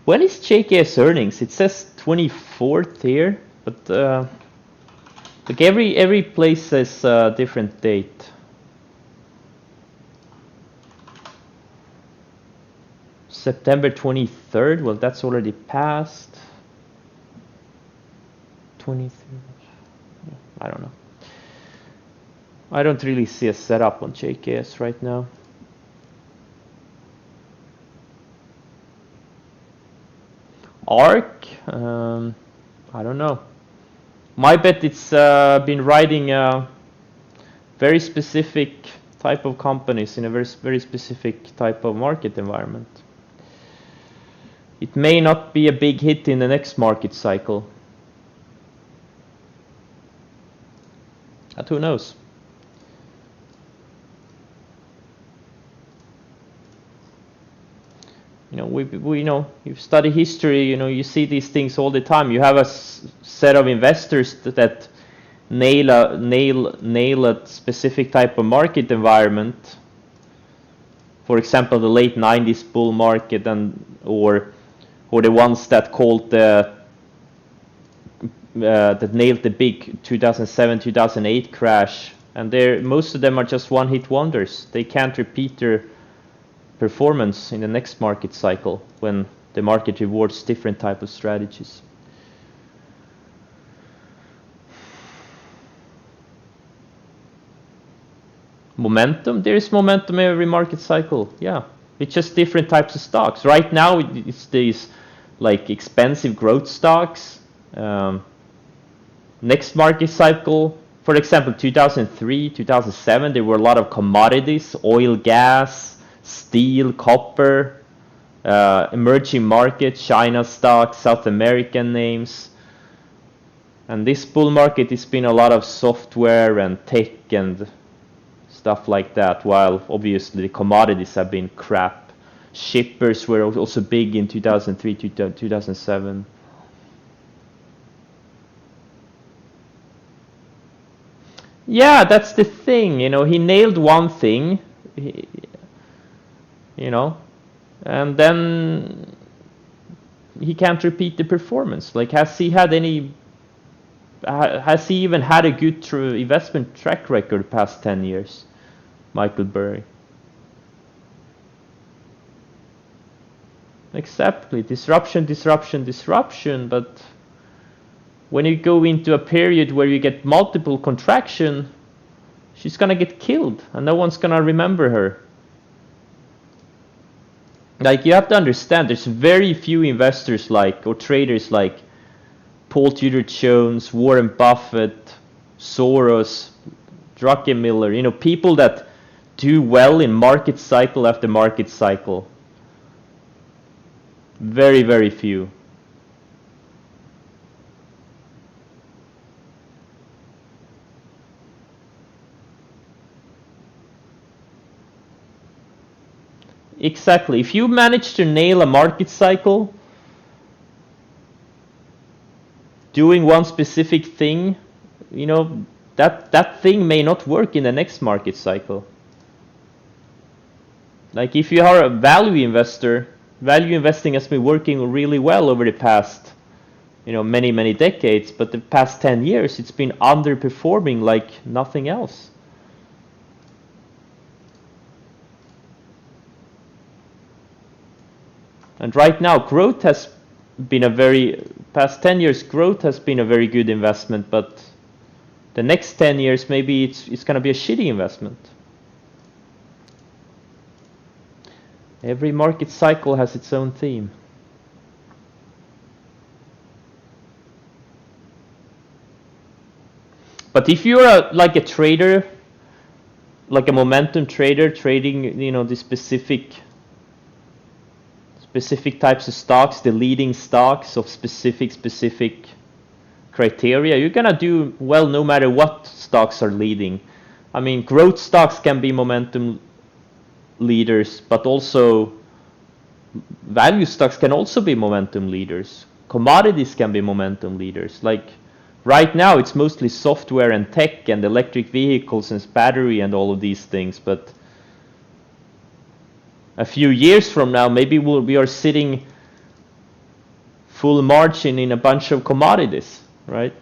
When is JKS earnings? It says 24th here, but like every place says a different date. September 23rd. Well, that's already passed. 23rd. I don't know. I don't really see a setup on JKS right now. ARK, I don't know. My bet it's been riding a very specific type of companies in a very specific type of market environment. It may not be a big hit in the next market cycle. But who knows? You know, we know, you study history, you know, you see these things all the time. You have a set of investors that nail a specific type of market environment. For example, the late 90s bull market, and or the ones that called the that nailed the big 2007-2008 crash, and most of them are just one-hit wonders. They can't repeat their performance in the next market cycle when the market rewards different type of strategies. Momentum? There is momentum every market cycle. Yeah, it's just different types of stocks. Right now, it's these like expensive growth stocks. Next market cycle, for example, 2003, 2007, there were a lot of commodities: oil, gas, steel, copper, emerging markets, China stocks, South American names. And this bull market, it's been a lot of software and tech and stuff like that, while obviously the commodities have been crap. Shippers were also big in 2003 to 2007. Yeah, that's the thing, you know, he nailed one thing, you know, and then he can't repeat the performance. Like, has he even had a good investment track record the past 10 years, Michael Burry? Exactly, disruption, but when you go into a period where you get multiple contraction, she's gonna get killed and no one's gonna remember her. Like, you have to understand, there's very few investors or traders like Paul Tudor Jones, Warren Buffett, Soros, Druckenmiller, you know, people that do well in market cycle after market cycle. Very, very few. Exactly. If you manage to nail a market cycle, doing one specific thing, you know, that thing may not work in the next market cycle. Like, if you are a value investor, value investing has been working really well over the past, you know, many decades, but the past 10 years it's been underperforming like nothing else. And right now, growth has been past 10 years, growth has been a very good investment, but the next 10 years, maybe it's going to be a shitty investment. Every market cycle has its own theme. But if you're like a trader, like a momentum trader, trading, you know, the specific types of stocks, the leading stocks of specific criteria, you're gonna do well no matter what stocks are leading. I mean, growth stocks can be momentum leaders, but also value stocks can also be momentum leaders. Commodities can be momentum leaders. Like, right now it's mostly software and tech and electric vehicles and battery and all of these things, but a few years from now, maybe we are sitting full margin in a bunch of commodities, right?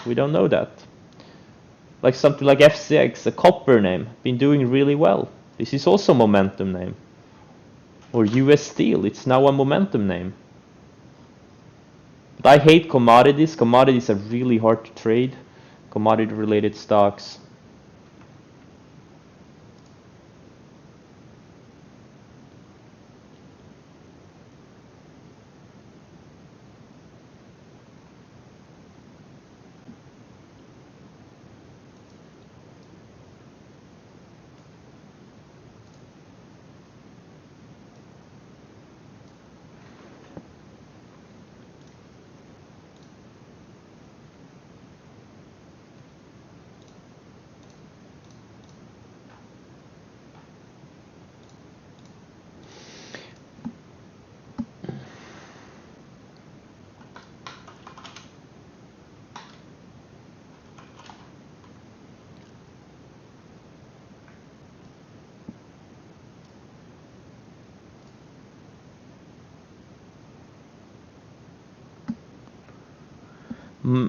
We don't know that. Like something like FCX, a copper name, been doing really well. This is also a momentum name. Or US Steel, it's now a momentum name. But I hate commodities. Commodities are really hard to trade. Commodity-related stocks.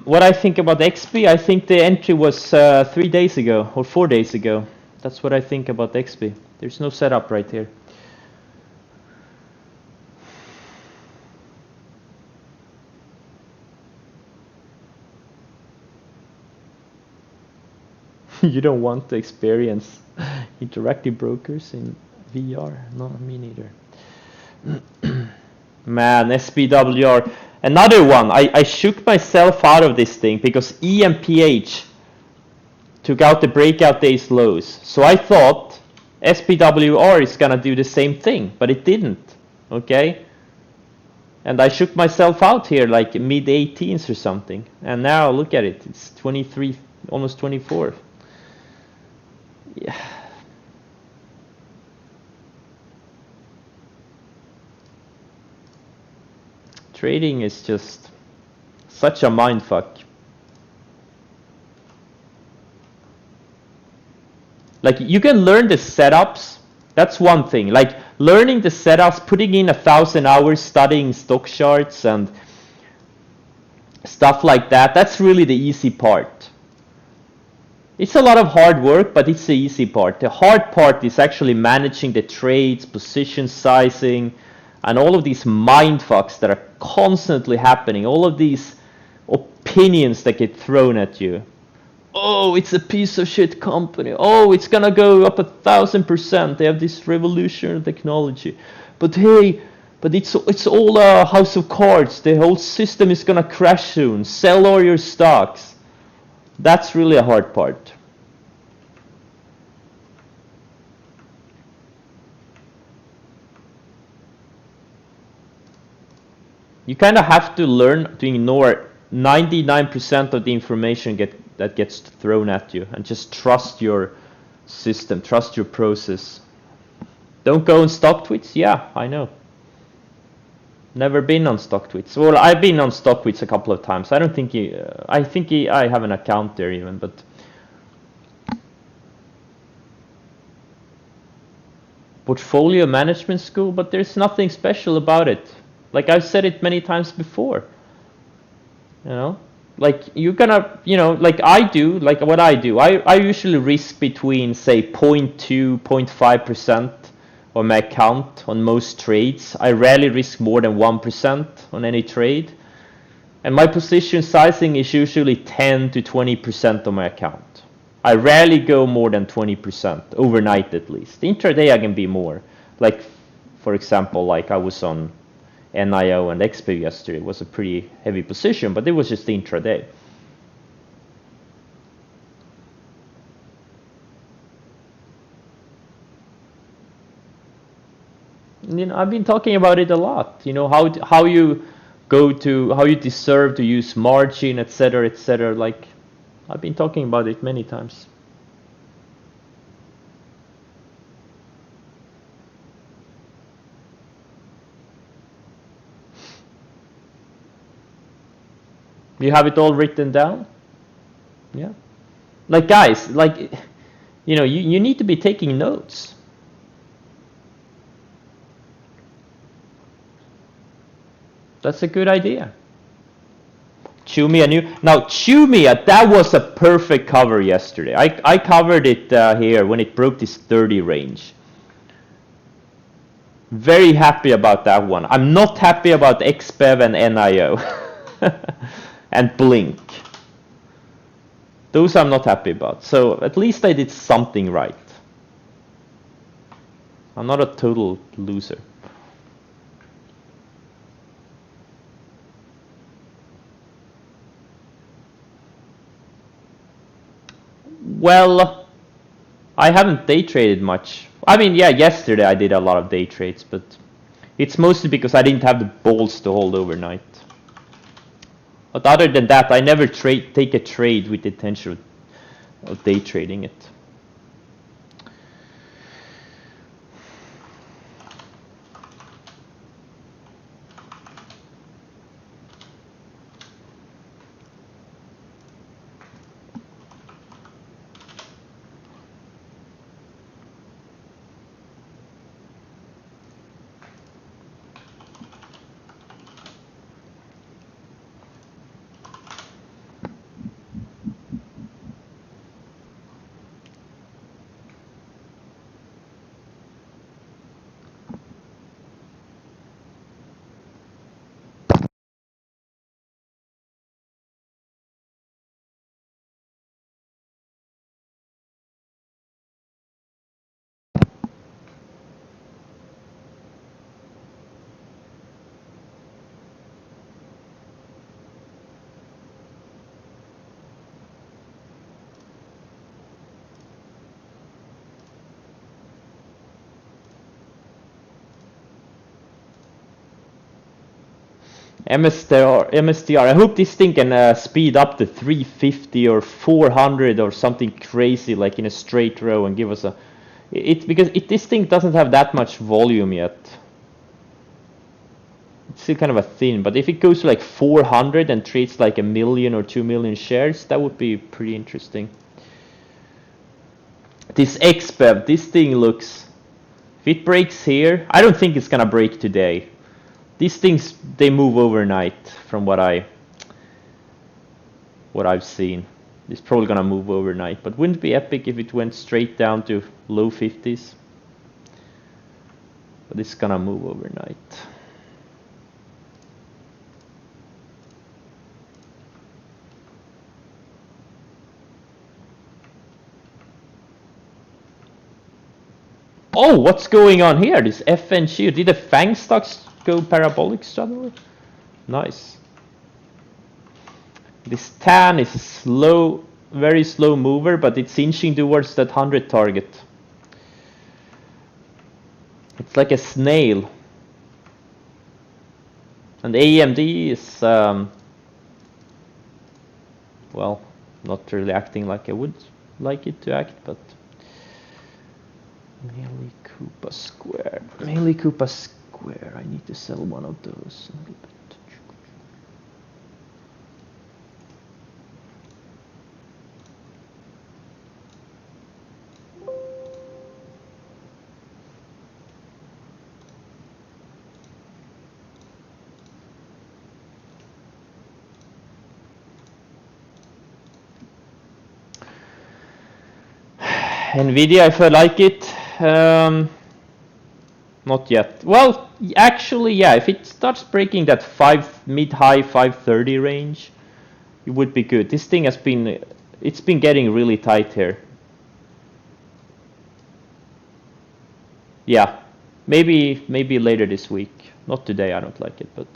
What I think about XP, I think the entry was 3 days ago or 4 days ago. That's what I think about XP. There's no setup right here. You don't want to experience Interactive brokers in VR? No, me neither. Man, SPWR. Another one. I shook myself out of this thing because EMPH took out the breakout days lows. So I thought SPWR is gonna do the same thing, but it didn't. Okay? And I shook myself out here like mid 18s or something. And now look at it. It's 23, almost 24. Yeah. Trading is just such a mindfuck. Like, you can learn the setups. That's one thing. Like, learning the setups, putting in 1,000 hours studying stock charts and stuff like that, that's really the easy part. It's a lot of hard work, but it's the easy part. The hard part is actually managing the trades, position sizing, and all of these mindfucks that are constantly happening. All of these opinions that get thrown at you. Oh, it's a piece of shit company. Oh, it's gonna go up 1,000%. They have this revolutionary technology. But hey, but it's all a house of cards. The whole system is gonna crash soon. Sell all your stocks. That's really a hard part. You kind of have to learn to ignore 99% of the information that gets thrown at you and just trust your system, trust your process. Don't go on StockTwits? Yeah, I know. Never been on StockTwits. Well, I've been on StockTwits a couple of times. I don't think I have an account there even, but portfolio management school, but there's nothing special about it. Like I've said it many times before. You know? Like you're gonna, like I do, like what I do, I usually risk between say 0.2, 0.5% on my account on most trades. I rarely risk more than 1% on any trade. And my position sizing is usually 10 to 20% on my account. I rarely go more than 20%, overnight at least. Intraday I can be more. Like, for example, like I was on NIO and XP yesterday. It was a pretty heavy position, but it was just intraday. I've been talking about it a lot. How you how you deserve to use margin, etc., etc. Like, I've been talking about it many times. You have it all written down? Yeah. Like, guys, like, you need to be taking notes. That's a good idea. Chumia now Chumia, that was a perfect cover yesterday. I covered it here when it broke this 30 range. Very happy about that one. I'm not happy about XBEV and NIO and Blink. Those I'm not happy about. So at least I did something right. I'm not a total loser. Well, I haven't day traded much. I mean, yeah, yesterday I did a lot of day trades, but it's mostly because I didn't have the balls to hold overnight. But other than that, I never take a trade with the intention of day trading it. MSTR. I hope this thing can speed up to 350 or 400 or something crazy, like in a straight row, and give us a. Because this thing doesn't have that much volume yet. It's still kind of a thin, but if it goes to like 400 and trades like 1 million or 2 million shares, that would be pretty interesting. This XBEV, this thing looks. If it breaks here, I don't think it's gonna break today. These things, they move overnight from what I've seen. It's probably gonna move overnight, but wouldn't it be epic if it went straight down to low 50s? But it's gonna move overnight. Oh, what's going on here? This FNG, did the FANG stocks go parabolic suddenly? Nice. This TAN is a slow, very slow mover, but it's inching towards that 100 target. It's like a snail. And AMD is, well, not really acting like I would like it to act, but Melee Koopa Square. Melee Koopa Square. I need to sell one of those a little bit. Nvidia, if I like it. Not yet. Well, actually, yeah, if it starts breaking that mid-high 530 range, it would be good. This thing has been, it's been getting really tight here. Yeah, maybe later this week. Not today, I don't like it, but.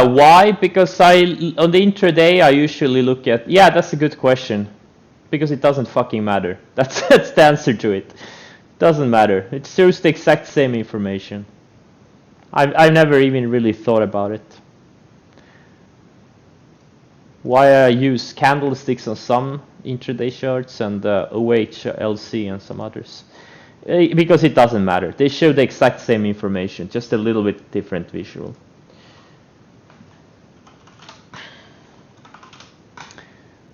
Why? Because on the intraday I usually look at, yeah, that's a good question. Because it doesn't fucking matter. That's the answer to it. Doesn't matter. It shows the exact same information. I've never even really thought about it. Why I use candlesticks on some intraday charts and OHLC and some others. Because it doesn't matter. They show the exact same information, just a little bit different visual.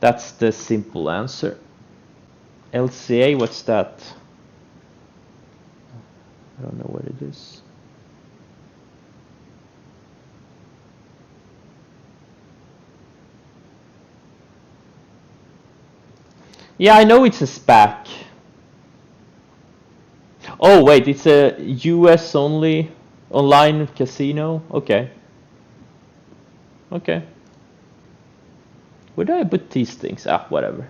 That's the simple answer. LCA, what's that? I don't know what it is. Yeah, I know it's a SPAC. Oh wait, it's a US only online casino? Okay. Okay. Where do I put these things? Ah, whatever.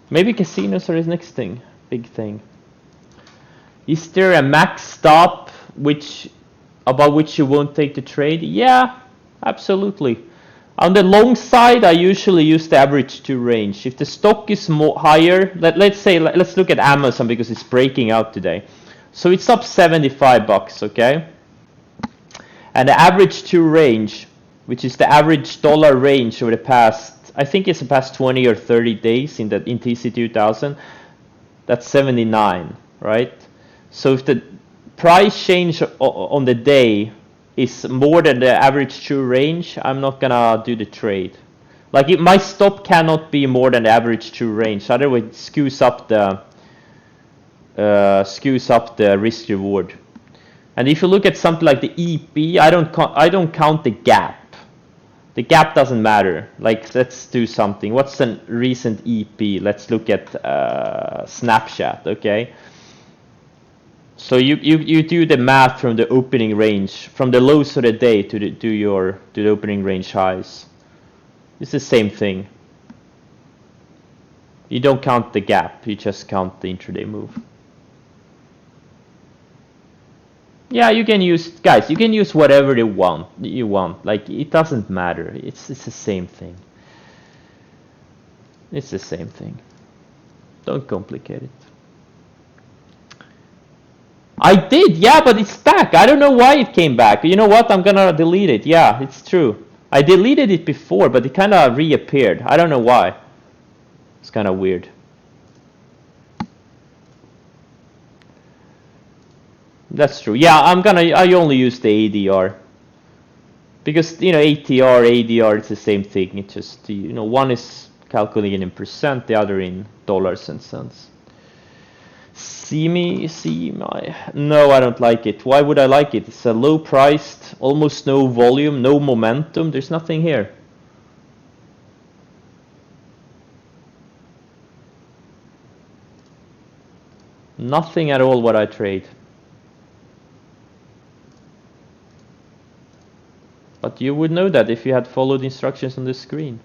Maybe casinos are his next thing. Big thing. Is there a max stop about which you won't take the trade? Yeah, absolutely. On the long side, I usually use the average 2 range. If the stock is higher, let's look at Amazon because it's breaking out today. So it's up $75, okay? And the average 2 range, which is the average dollar range over the past, I think it's the past 20 or 30 days in TC2000, that's 79, right? So if the price change on the day is more than the average true range, I'm not gonna do the trade. Like my stop cannot be more than the average true range, otherwise it skews up the risk reward. And if you look at something like the EP, I don't count the gap. The gap doesn't matter. Like, let's do something. What's a recent EP? Let's look at Snapchat, okay? So you do the math from the opening range, from the lows of the day to the opening range highs. It's the same thing. You don't count the gap, you just count the intraday move. Yeah, you can use, guys, you can use whatever you want. Like, it doesn't matter. It's the same thing. It's the same thing. Don't complicate it. I did, yeah, but it's back. I don't know why it came back. You know what? I'm gonna delete it. Yeah, it's true. I deleted it before, but it kind of reappeared. I don't know why. It's kind of weird. That's true. Yeah, I only use the ADR. Because, you know, ATR, ADR, it's the same thing. It's just, you know, one is calculated in percent, the other in dollars and cents. No, I don't like it. Why would I like it? It's a low priced, almost no volume, no momentum. There's nothing here. Nothing at all what I trade. But you would know that if you had followed instructions on the screen.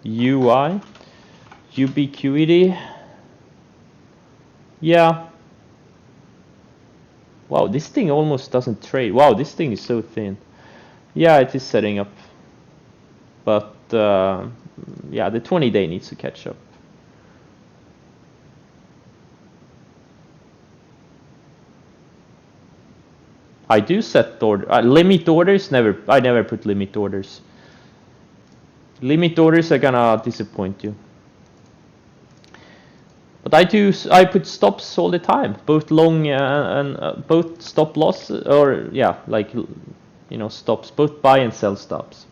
UI, ubiquity. Yeah. Wow, this thing almost doesn't trade. Wow, this thing is so thin. Yeah, it is setting up. But yeah, the 20-day needs to catch up. I do set order. Limit orders, I never put limit orders. Limit orders are gonna disappoint you. But I put stops all the time, both long and both stop loss, or yeah, like, you know, stops, both buy and sell stops.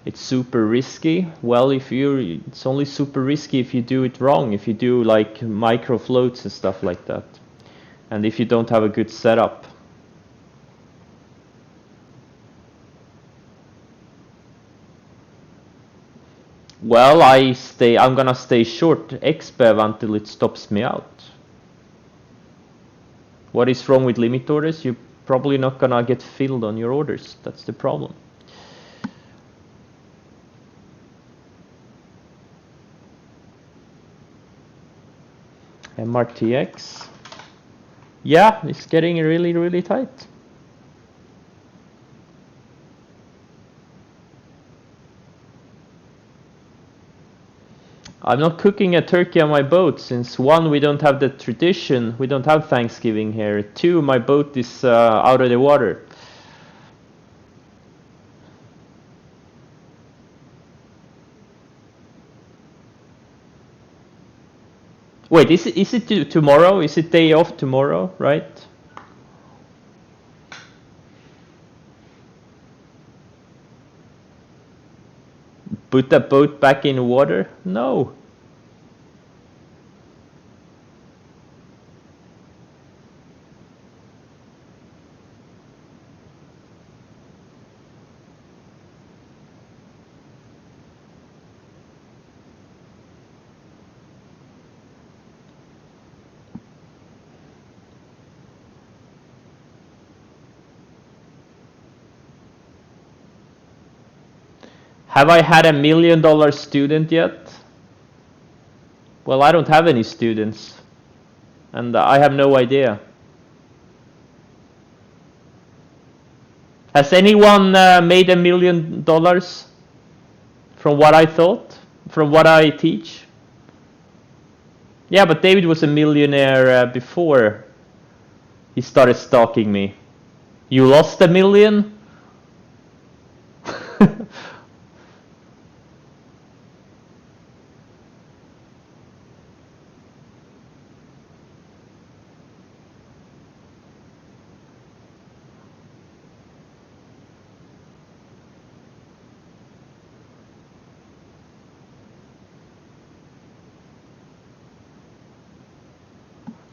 It's super risky. Well, it's only super risky if you do it wrong, if you do like micro floats and stuff like that, and if you don't have a good setup. Well, I'm gonna stay short XBEV until it stops me out. What is wrong with limit orders? You're probably not gonna get filled on your orders. That's the problem. MRTX. Yeah, it's getting really, really tight. I'm not cooking a turkey on my boat since 1, we don't have the tradition, we don't have Thanksgiving here. 2, my boat is out of the water. Wait, is it tomorrow? Is it day off tomorrow, right? Put the boat back in water? No. Have I had $1 million student yet? Well, I don't have any students, and I have no idea. Has anyone made $1 million from what I thought, from what I teach? Yeah, but David was a millionaire before he started stalking me. You lost $1 million?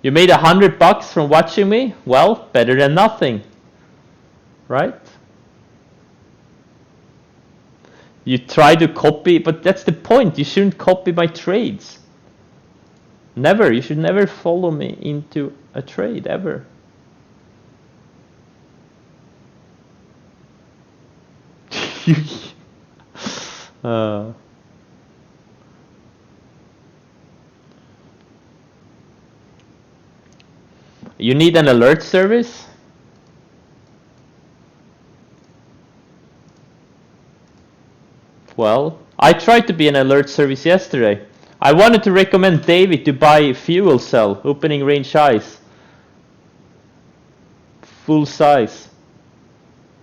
You made $100 from watching me? Well, better than nothing, right? You try to copy, but that's the point. You shouldn't copy my trades. Never. You should never follow me into a trade, ever. You need an alert service? Well, I tried to be an alert service yesterday. I wanted to recommend David to buy fuel cell, opening range highs. Full size.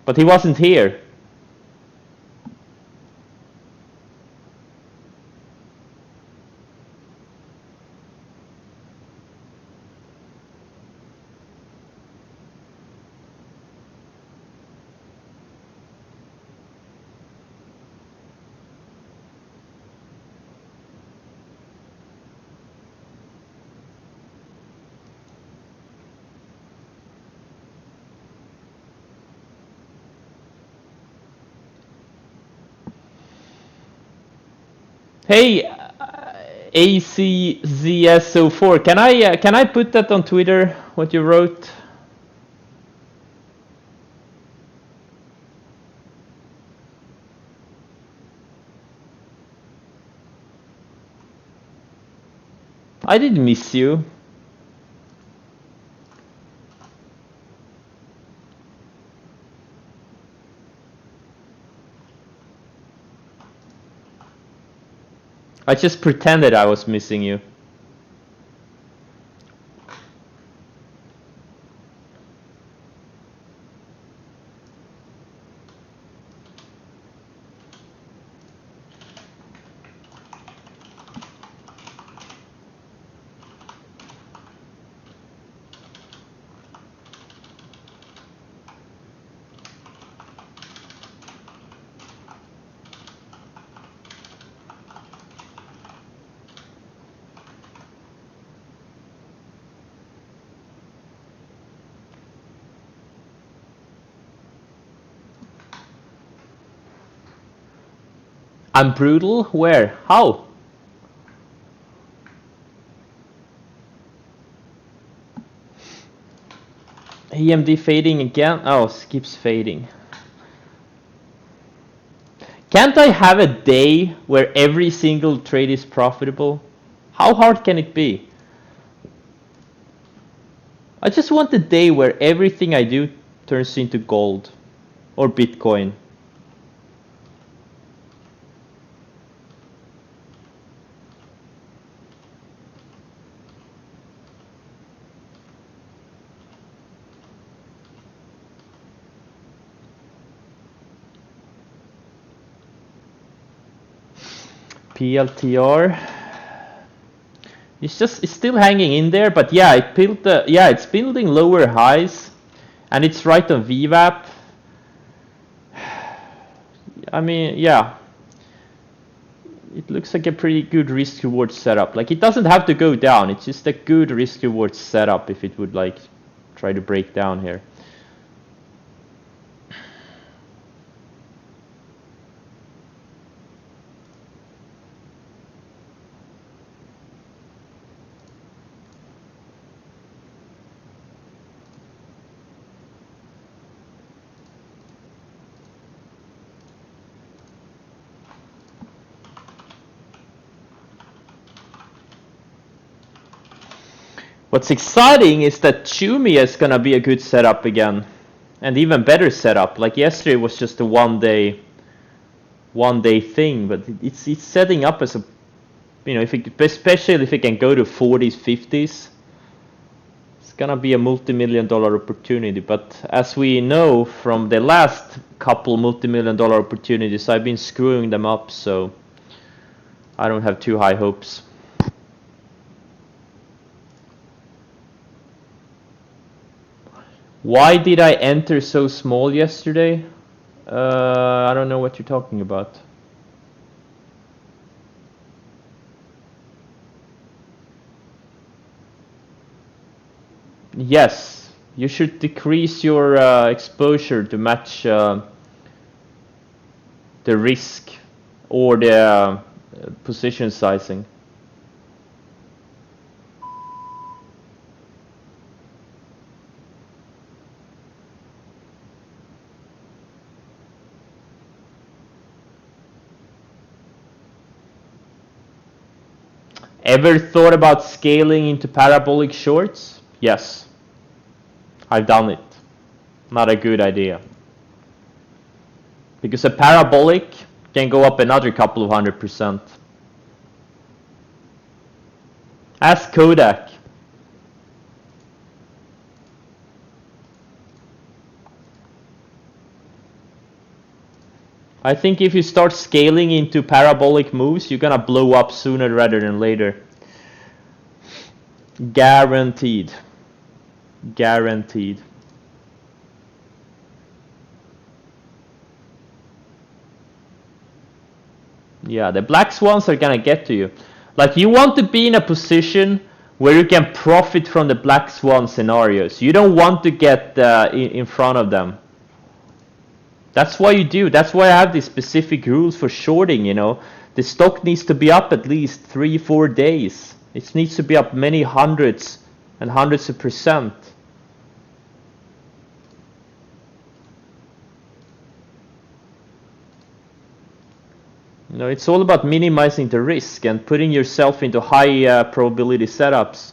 But he wasn't here. Hey, ACZS04, can I put that on Twitter, what you wrote? I didn't miss you. I just pretended I was missing you. I'm brutal? Where? How? EMD fading again? Oh, keeps fading. Can't I have a day where every single trade is profitable? How hard can it be? I just want a day where everything I do turns into gold or Bitcoin. PLTR. It's still hanging in there, but yeah, it's building lower highs, and it's right on VWAP. I mean, yeah, it looks like a pretty good risk reward setup. Like, it doesn't have to go down. It's just a good risk reward setup if it would like try to break down here. What's exciting is that Chumi is gonna be a good setup again, and even better setup. Like yesterday was just a one day thing, but it's setting up as a, you know, especially if it can go to 40s, 50s, it's gonna be a multi-million-dollar opportunity. But as we know from the last couple multi-million-dollar opportunities, I've been screwing them up, so I don't have too high hopes. Why did I enter so small yesterday? I don't know what you're talking about. Yes, you should decrease your exposure to match the risk or the position sizing. Ever thought about scaling into parabolic shorts? Yes, I've done it. Not a good idea. Because a parabolic can go up another couple of 100%. Ask Kodak. I think if you start scaling into parabolic moves, you're gonna blow up sooner rather than later. Guaranteed. Guaranteed. Yeah, the black swans are gonna get to you. Like, you want to be in a position where you can profit from the black swan scenarios. You don't want to get in front of them. That's why you do. That's why I have these specific rules for shorting, you know. The stock needs to be up at least 3-4 days. It needs to be up many hundreds and hundreds of percent. You know, it's all about minimizing the risk and putting yourself into high probability setups.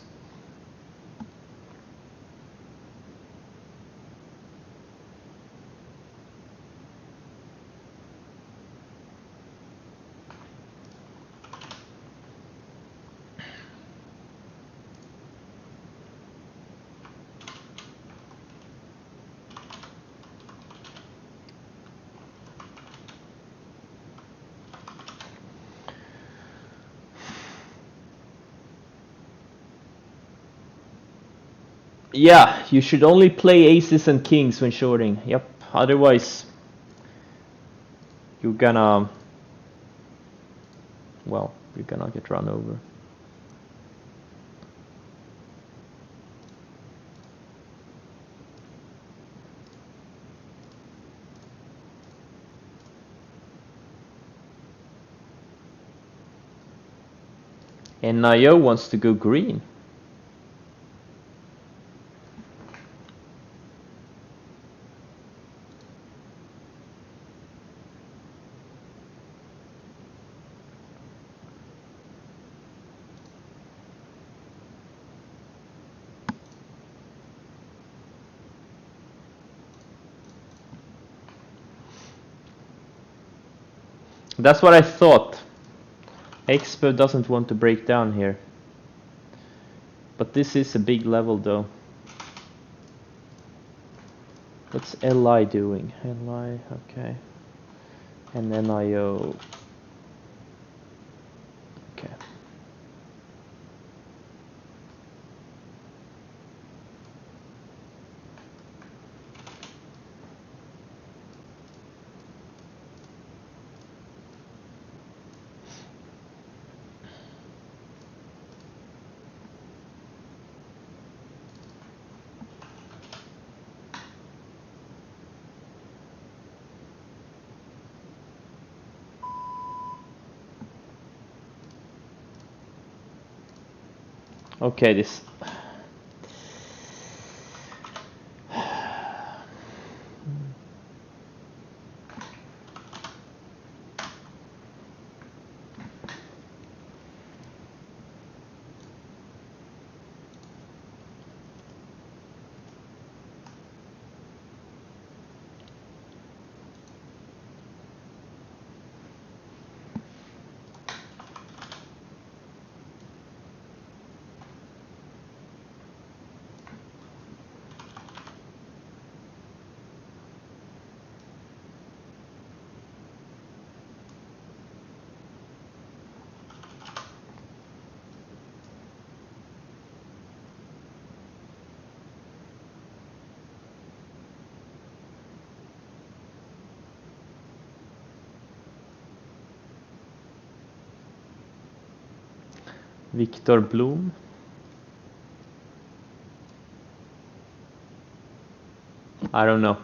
Yeah, you should only play aces and kings when shorting. Yep, otherwise you're gonna, well, you're gonna get run over. And Nio wants to go green. That's what I thought. Expo doesn't want to break down here. But this is a big level though. What's LI doing? LI, okay. And NIO. Okay. Okay, this. Victor Blom. I don't know.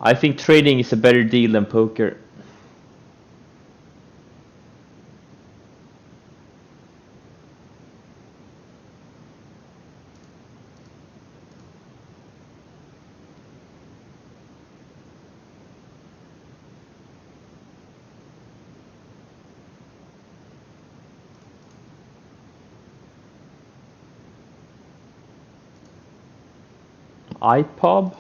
I think trading is a better deal than poker. iPub.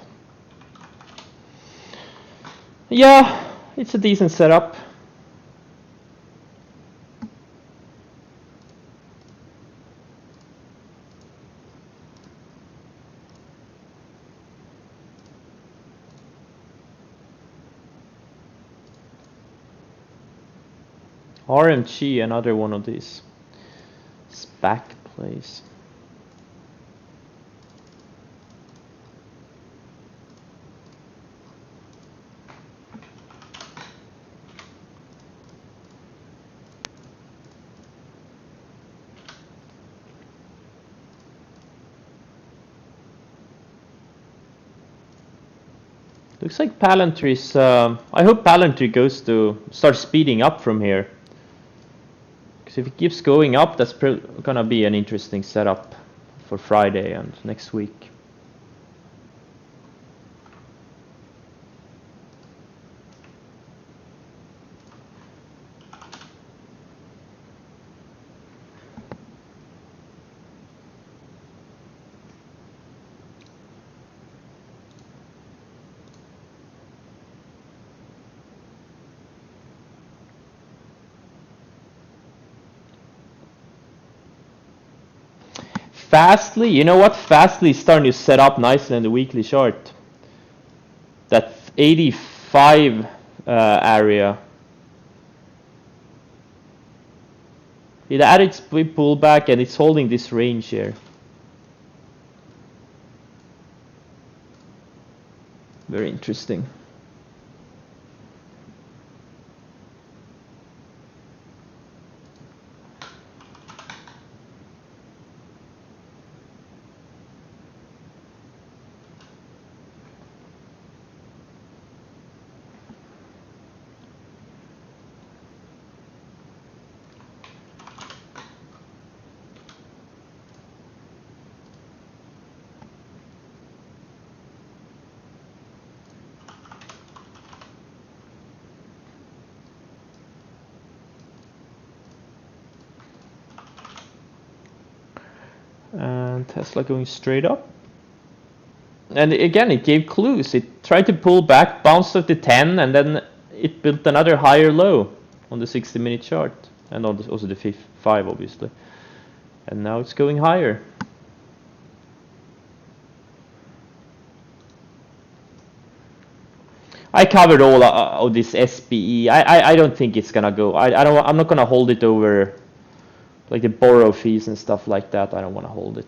Yeah, it's a decent setup. RMG, another one of these SPAC plays. Looks like Palantir is. I hope Palantir goes to start speeding up from here. Because if it keeps going up, that's gonna be an interesting setup for Friday and next week. Fastly, you know what? Fastly is starting to set up nicely in the weekly chart. That 85 area. It added its pullback and it's holding this range here. Very interesting. And Tesla going straight up. And again, it gave clues. It tried to pull back, bounced up to 10, and then it built another higher low on the 60-minute chart. And also the 5, obviously. And now it's going higher. I covered all of this SPE. I don't think it's gonna go. I'm not gonna hold it over like the borrow fees and stuff like that. I don't want to hold it.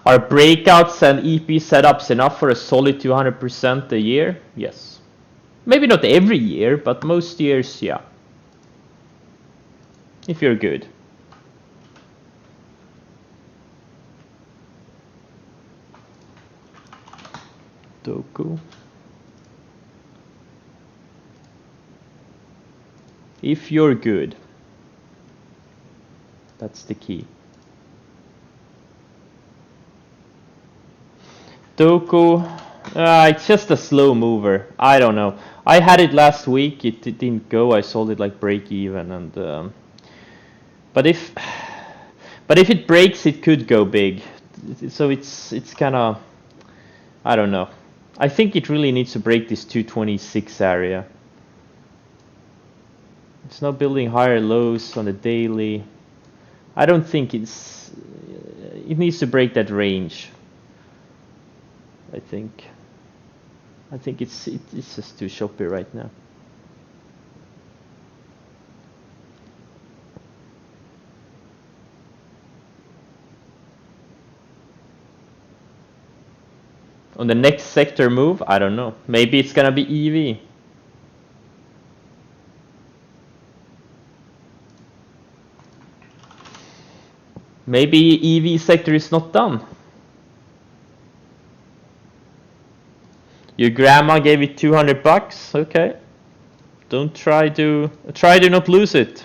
Are breakouts and EP setups enough for a solid 200% a year? Yes. Maybe not every year, but most years, yeah. If you're good. Doku. If you're good. That's the key. Doku, it's just a slow mover. I don't know. I had it last week. It didn't go. I sold it like break even, and but if it breaks, it could go big. So it's kind of, I don't know. I think it really needs to break this 226 area. It's not building higher lows on the daily. I don't think it needs to break that range. I think it's just too choppy right now. On the next sector move, I don't know. Maybe it's gonna be EV. Maybe EV sector is not done. Your grandma gave it 200 bucks. Okay. Don't try to not lose it.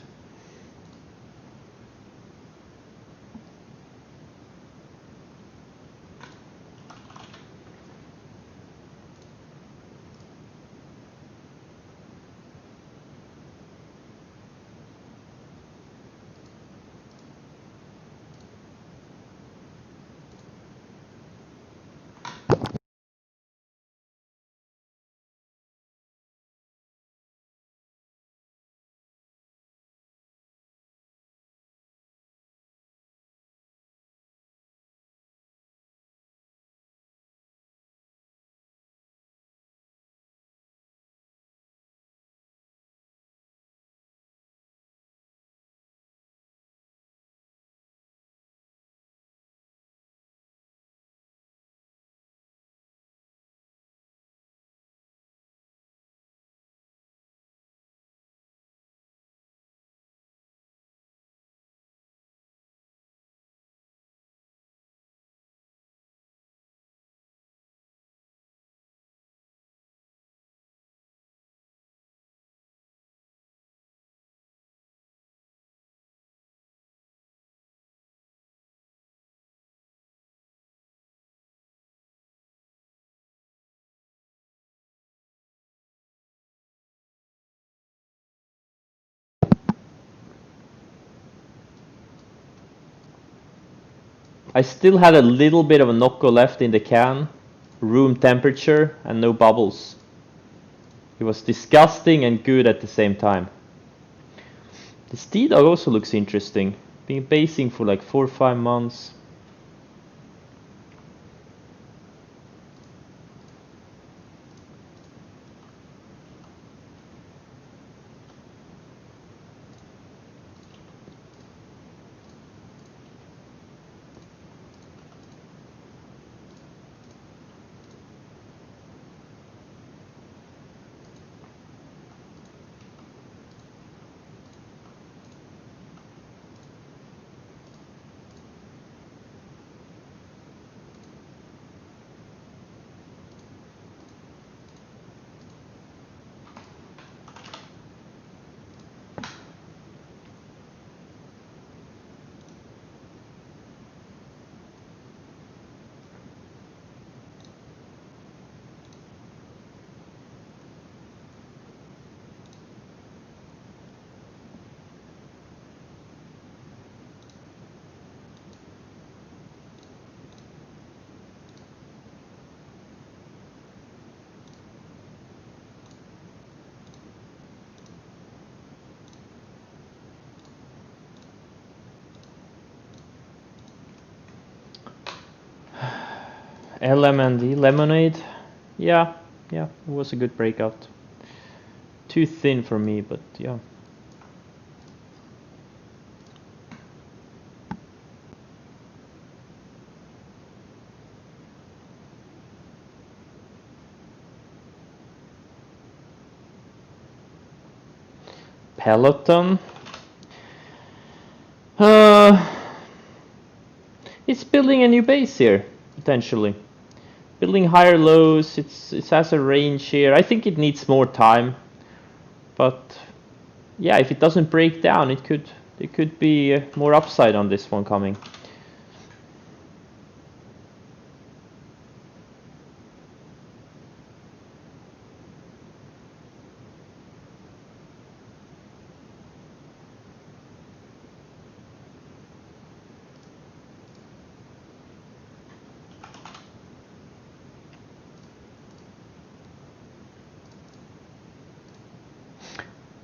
I still had a little bit of a Nocco left in the can, room temperature, and no bubbles. It was disgusting and good at the same time. The Steedog also looks interesting. Been basing for like 4 or 5 months. LMND, Lemonade. Yeah, it was a good breakout. Too thin for me, but yeah. Peloton. It's building a new base here, potentially. Building higher lows, it has a range here. I think it needs more time. But yeah, if it doesn't break down, it there could be more upside on this one coming.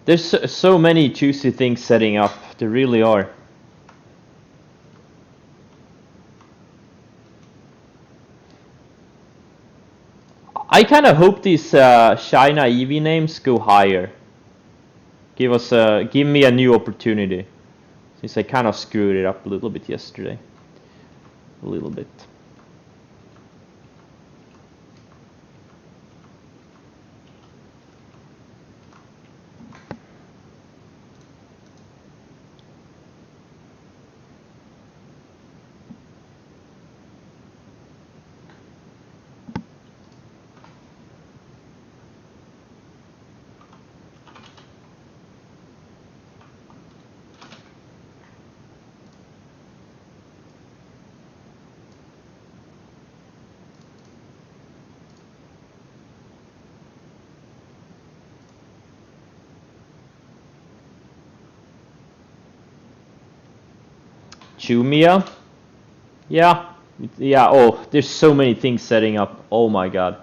There's so many juicy things setting up. There really are. I kind of hope these China EV names go higher. Give me a new opportunity. Since I kind of screwed it up a little bit yesterday. A little bit. Jumia, yeah, oh, there's so many things setting up, oh my god.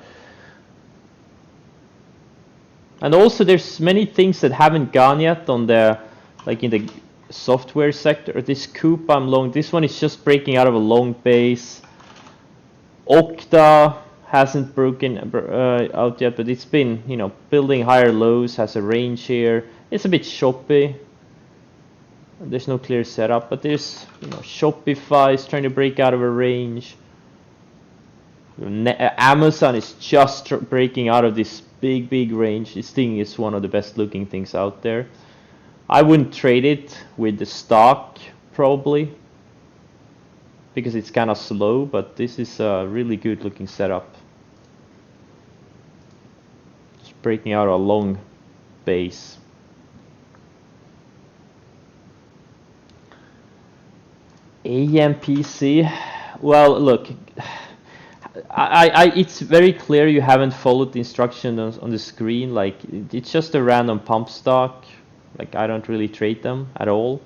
And also there's many things that haven't gone yet on the, like in the software sector. This Coop I'm long, this one is just breaking out of a long base. Okta hasn't broken out yet, but it's been, you know, building higher lows, has a range here. It's a bit choppy. There's no clear setup, but there's, you know, Shopify is trying to break out of a range. Amazon is just breaking out of this big range. This thing is one of the best looking things out there. I wouldn't trade it with the stock probably because it's kind of slow, but this is a really good looking setup. Just breaking out a long base. AMPC, well, look, it's very clear you haven't followed the instructions on the screen. Like, it's just a random pump stock. Like, I don't really trade them at all.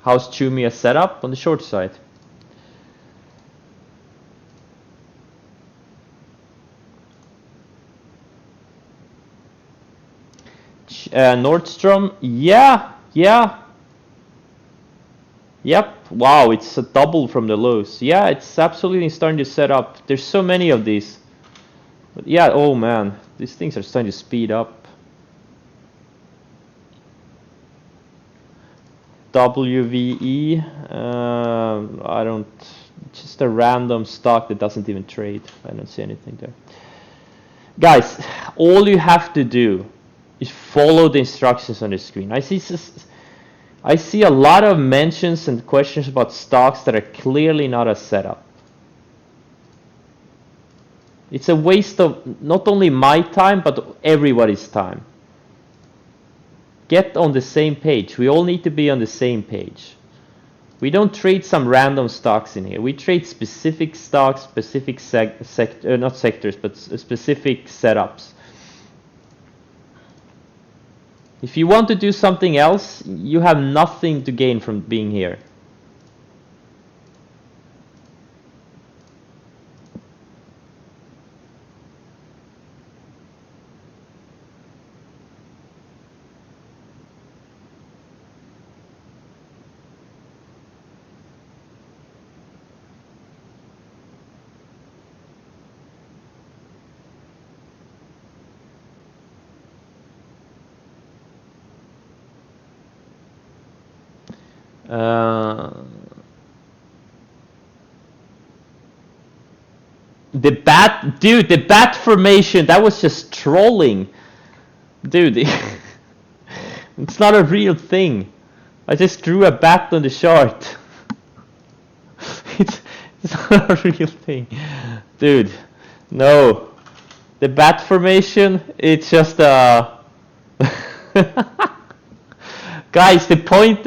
How's Jumia set up on the short side? Nordstrom, yeah. Yep, wow, it's a double from the lows. Yeah, it's absolutely starting to set up. There's so many of these. But yeah, oh man, these things are starting to speed up. WVE, I don't, just a random stock that doesn't even trade. I don't see anything there. Guys, all you have to do is follow the instructions on the screen. I see a lot of mentions and questions about stocks that are clearly not a setup. It's a waste of not only my time, but everybody's time. Get on the same page. We all need to be on the same page. We don't trade some random stocks in here. We trade specific stocks, specific not sectors, but specific setups. If you want to do something else, you have nothing to gain from being here. The bat formation, that was just trolling. Dude, it's not a real thing. I just drew a bat on the chart. It's not a real thing. Dude, no. The bat formation, it's just a Guys, the point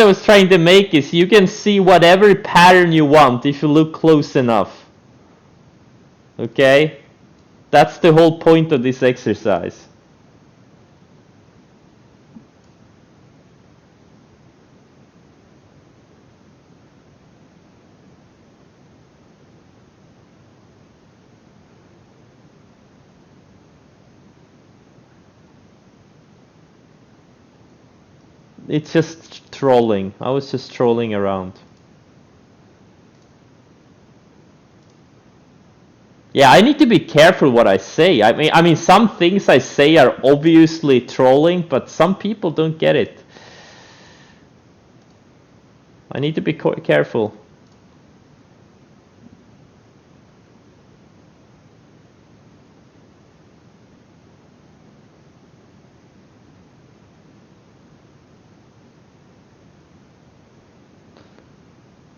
I was trying to make is you can see whatever pattern you want if you look close enough. Okay? That's the whole point of this exercise. It's just trolling. I was just trolling around. Yeah, I need to be careful what I say. I mean, some things I say are obviously trolling, but some people don't get it. I need to be careful.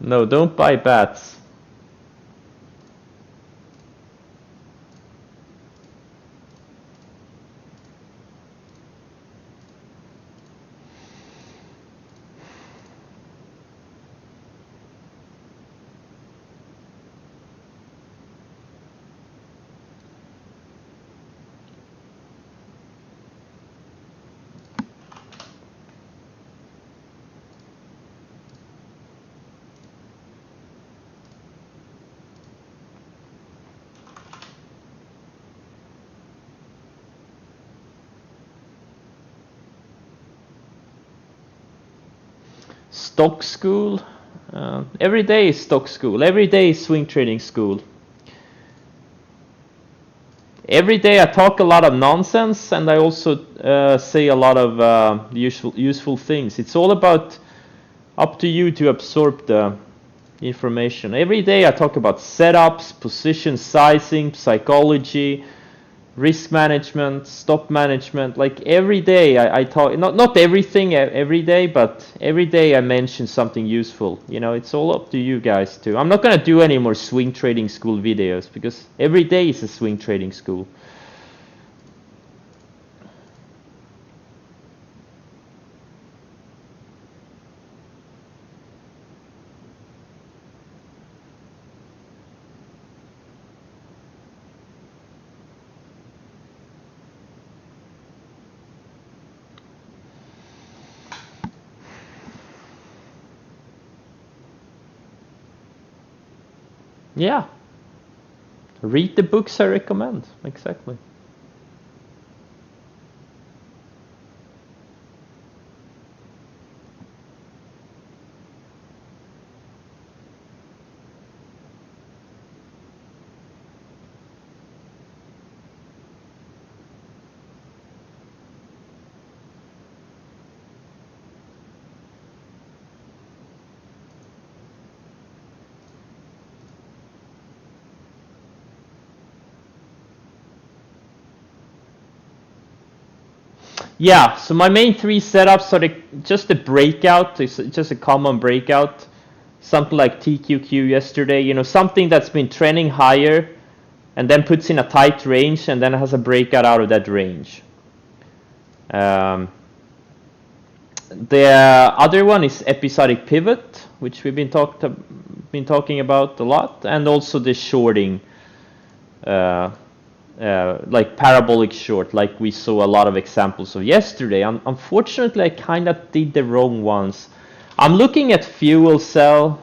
No, don't buy bats. Stock school. Every day is stock school. Every day is swing trading school. Every day I talk a lot of nonsense, and I also say a lot of useful things. It's all about up to you to absorb the information. Every day I talk about setups, position sizing, psychology, risk management, stop management. Like every day I talk, not everything every day, but every day I mention something useful. You know, it's all up to you guys too. I'm not gonna do any more swing trading school videos because every day is a swing trading school. Yeah. Read the books I recommend. Exactly. Yeah, so my main three setups are just a breakout, it's just a common breakout, something like TQQ yesterday, you know, something that's been trending higher and then puts in a tight range and then has a breakout out of that range. The other one is episodic pivot, which we've been talking about a lot, and also the shorting. Like parabolic short, like we saw a lot of examples of yesterday. Unfortunately, I kind of did the wrong ones. I'm looking at fuel cell,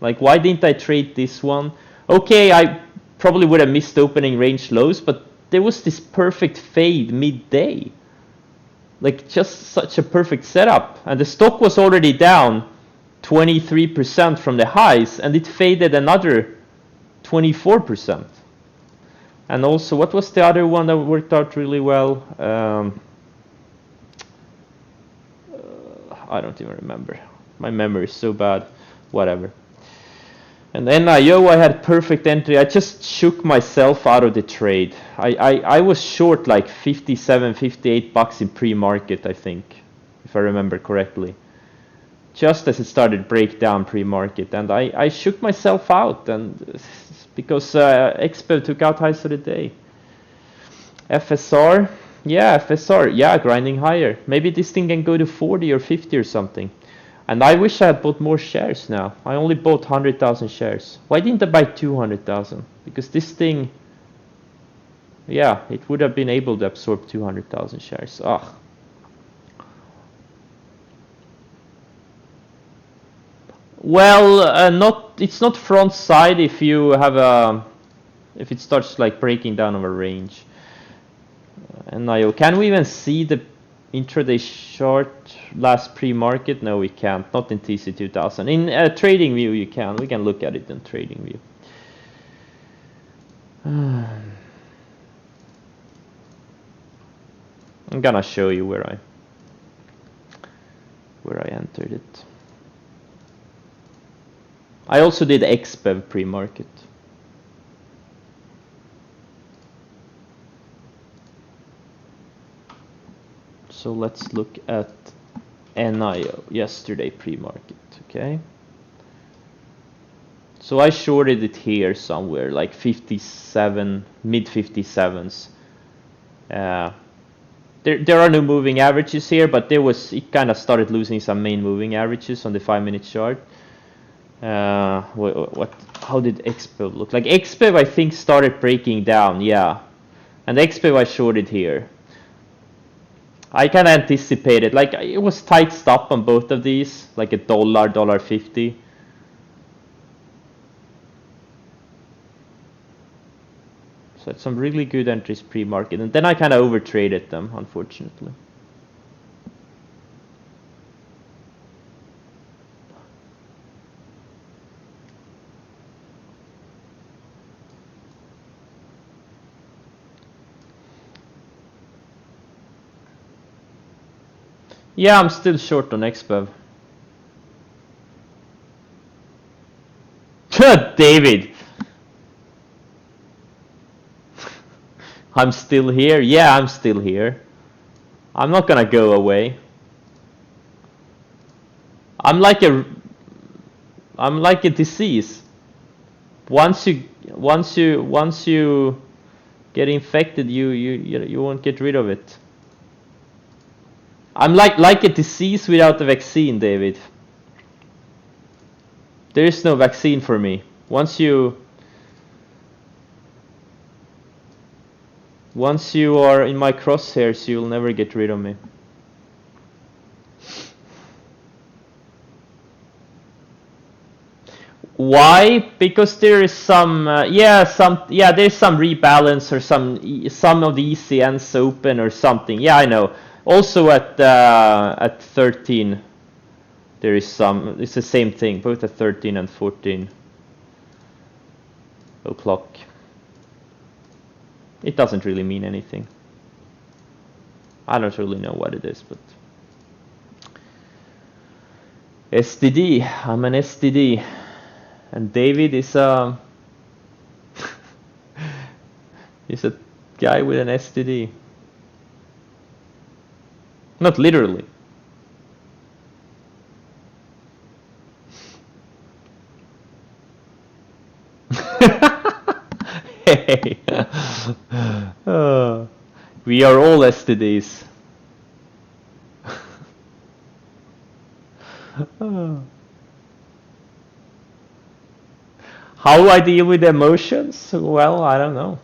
like why didn't I trade this one? Okay, I probably would have missed opening range lows, but there was this perfect fade midday. Like just such a perfect setup. And the stock was already down 23% from the highs, and it faded another 24%. And also, what was the other one that worked out really well? I don't even remember. My memory is so bad. Whatever. And then NIO, I had perfect entry. I just shook myself out of the trade. I was short like 57, 58 bucks in pre-market, I think, if I remember correctly. Just as it started break down pre-market, and I shook myself out, and because XBEV took out highs of the day. FSR, Yeah, FSR. Yeah, grinding higher. Maybe this thing can go to 40 or 50 or something. And I wish I had bought more shares now. I only bought 100,000 shares. Why didn't I buy 200,000? Because this thing, yeah, it would have been able to absorb 200,000 shares. Ugh. Well, it's not front side if you have a, if it starts like breaking down over range. NIO, can we even see the intraday short last pre-market? No, we can't. Not in TC2000. In Trading View, you can. We can look at it in Trading View. I'm gonna show you where I entered it. I also did XBEV pre-market. So let's look at NIO yesterday pre-market, okay? So I shorted it here somewhere, like 57, mid 57s. There are no moving averages here, but it kind of started losing some main moving averages on the 5-minute chart. How did XBEV look? Like XBEV I think started breaking down, yeah. And XBEV I shorted here. I kind of anticipated, like it was tight stop on both of these, like $1, $1.50. So it's some really good entries pre-market, and then I kind of overtraded them, unfortunately. Yeah, I'm still short on XBEV. David! I'm still here? Yeah, I'm still here. I'm not gonna go away. I'm like a disease. Once you get infected, you won't get rid of it. I'm like a disease without a vaccine, David. There is no vaccine for me. Once you are in my crosshairs, you'll never get rid of me. Why? Because there is some there's some rebalance or some of the ECNs open or something. Yeah, I know. Also at 13 there is some, it's the same thing, both at 13 and 14 o'clock. It doesn't really mean anything. I don't really know what it is, but STD, I'm an STD. And David is he's a guy with an STD. Not literally. Hey. We are all STDs. How I deal with emotions? Well, I don't know.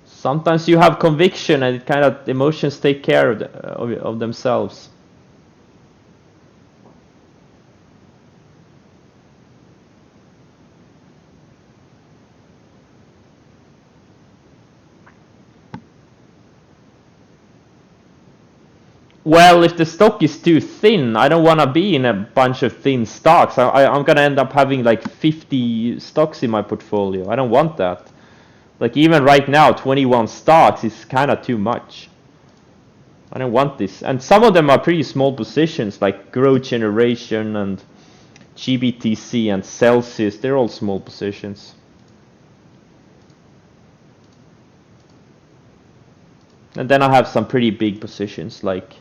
Sometimes you have conviction and it kind of, emotions take care of themselves. Well, if the stock is too thin, I don't want to be in a bunch of thin stocks. I'm going to end up having like 50 stocks in my portfolio. I don't want that. Like even right now, 21 stocks is kind of too much. I don't want this. And some of them are pretty small positions, like Growth Generation and GBTC and Celsius. They're all small positions. And then I have some pretty big positions, like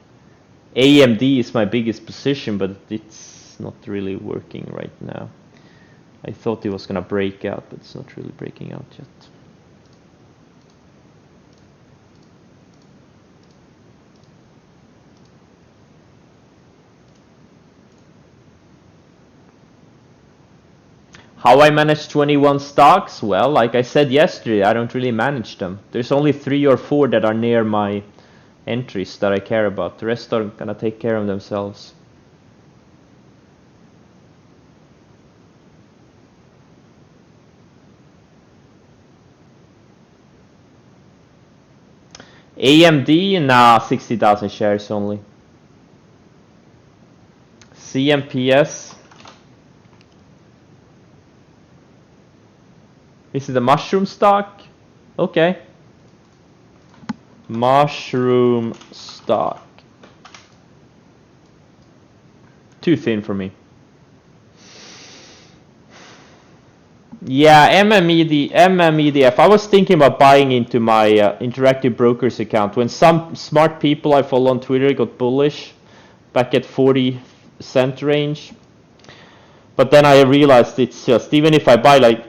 AMD is my biggest position, but it's not really working right now. I thought it was gonna break out, but it's not really breaking out yet. How I manage 21 stocks? Well, like I said yesterday, I don't really manage them. There's only 3 or 4 that are near my entries that I care about. The rest are gonna take care of themselves. AMD, nah, 60,000 shares only. CMPS. Is it a mushroom stock? Okay. Mushroom stock. Too thin for me. Yeah, MMEDF. I was thinking about buying into my Interactive Brokers account when some smart people I follow on Twitter got bullish back at 40-cent range. But then I realized it's just, even if I buy like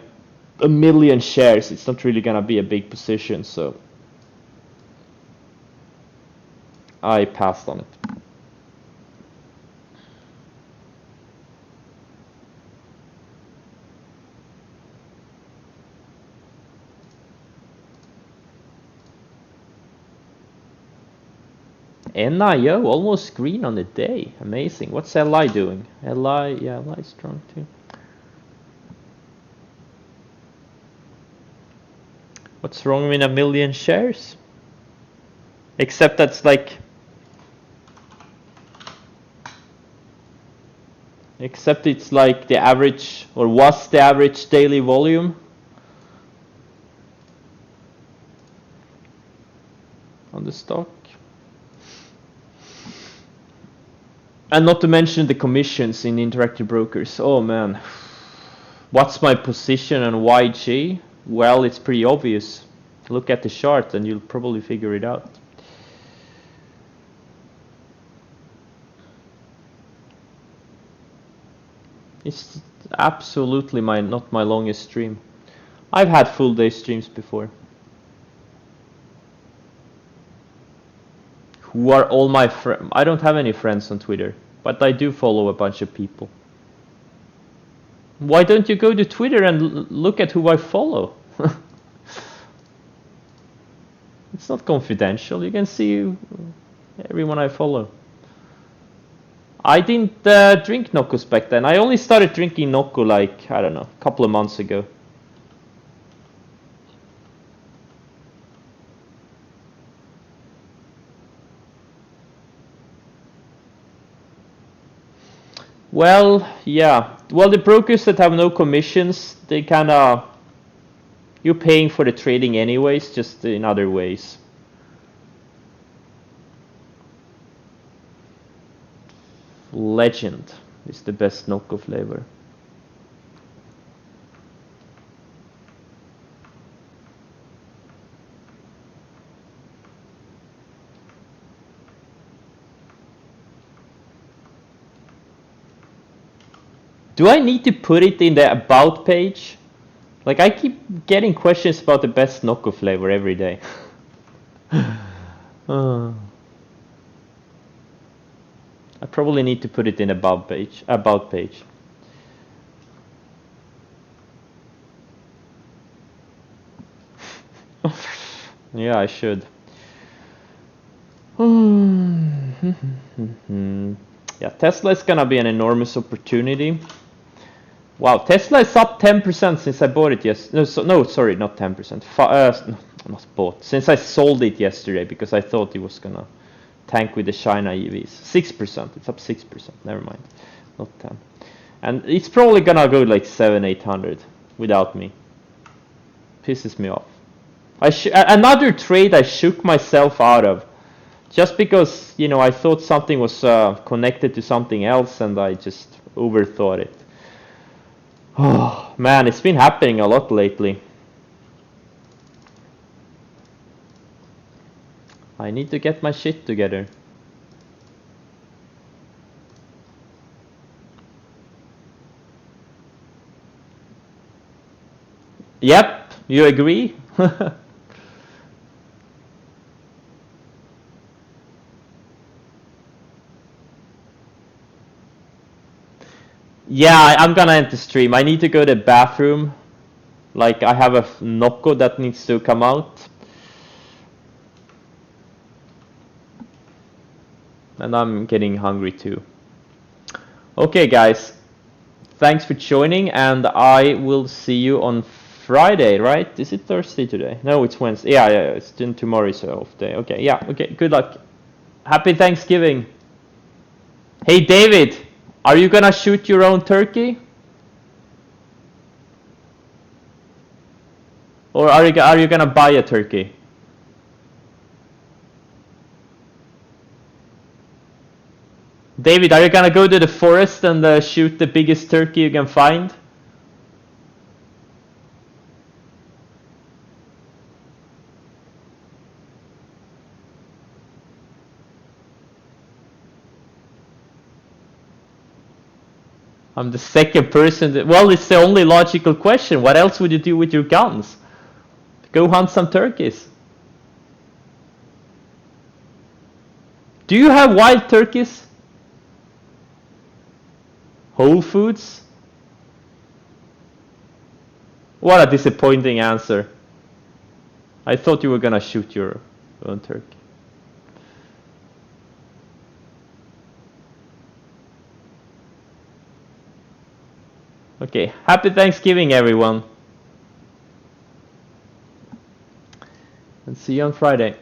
1 million shares, it's not really gonna be a big position, so I passed on it. NIO almost green on the day. Amazing. What's LI doing? LI, yeah, LI strong too. What's wrong with 1 million shares? Except that's like, except it's like the average, or was the average daily volume on the stock. And not to mention the commissions in Interactive Brokers. Oh man. What's my position on YG? Well, it's pretty obvious. Look at the chart and you'll probably figure it out. It's absolutely not my longest stream. I've had full day streams before. Who are all my friends? I don't have any friends on Twitter, but I do follow a bunch of people. Why don't you go to Twitter and look at who I follow? It's not confidential. You can see everyone I follow. I didn't drink Noccos back then. I only started drinking Nocco like, I don't know, a couple of months ago. Well, yeah. Well, the brokers that have no commissions, they kind of, you're paying for the trading anyways, just in other ways. Legend is the best Nocco flavor. Do I need to put it in the about page? Like, I keep getting questions about the best Nocco flavor every day. I probably need to put it in about page. Yeah, I should. Yeah, Tesla is gonna be an enormous opportunity. Wow, Tesla is up 10% since I bought it no, sorry, not 10%. Not bought. Since I sold it yesterday because I thought it was gonna tank with the China EVs. 6%. It's up 6%. Never mind. Not 10. And it's probably gonna go like 700-800 without me. Pisses me off. Another trade I shook myself out of. Just because, you know, I thought something was connected to something else and I just overthought it. Oh, man, it's been happening a lot lately. I need to get my shit together. Yep, you agree? Yeah, I'm gonna end the stream. I need to go to the bathroom. Like, I have a Nocco that needs to come out. And I'm getting hungry too. Okay, guys. Thanks for joining, and I will see you on Friday, right? Is it Thursday today? No, it's Wednesday. Yeah, it's then tomorrow is off day. Okay, yeah, okay, good luck. Happy Thanksgiving. Hey, David, are you gonna shoot your own turkey? Or are you gonna buy a turkey? David, are you gonna go to the forest and shoot the biggest turkey you can find? I'm the second person that, well, it's the only logical question. What else would you do with your guns? Go hunt some turkeys. Do you have wild turkeys? Whole Foods? What a disappointing answer. I thought you were gonna shoot your own turkey. Okay, happy Thanksgiving, everyone. And see you on Friday.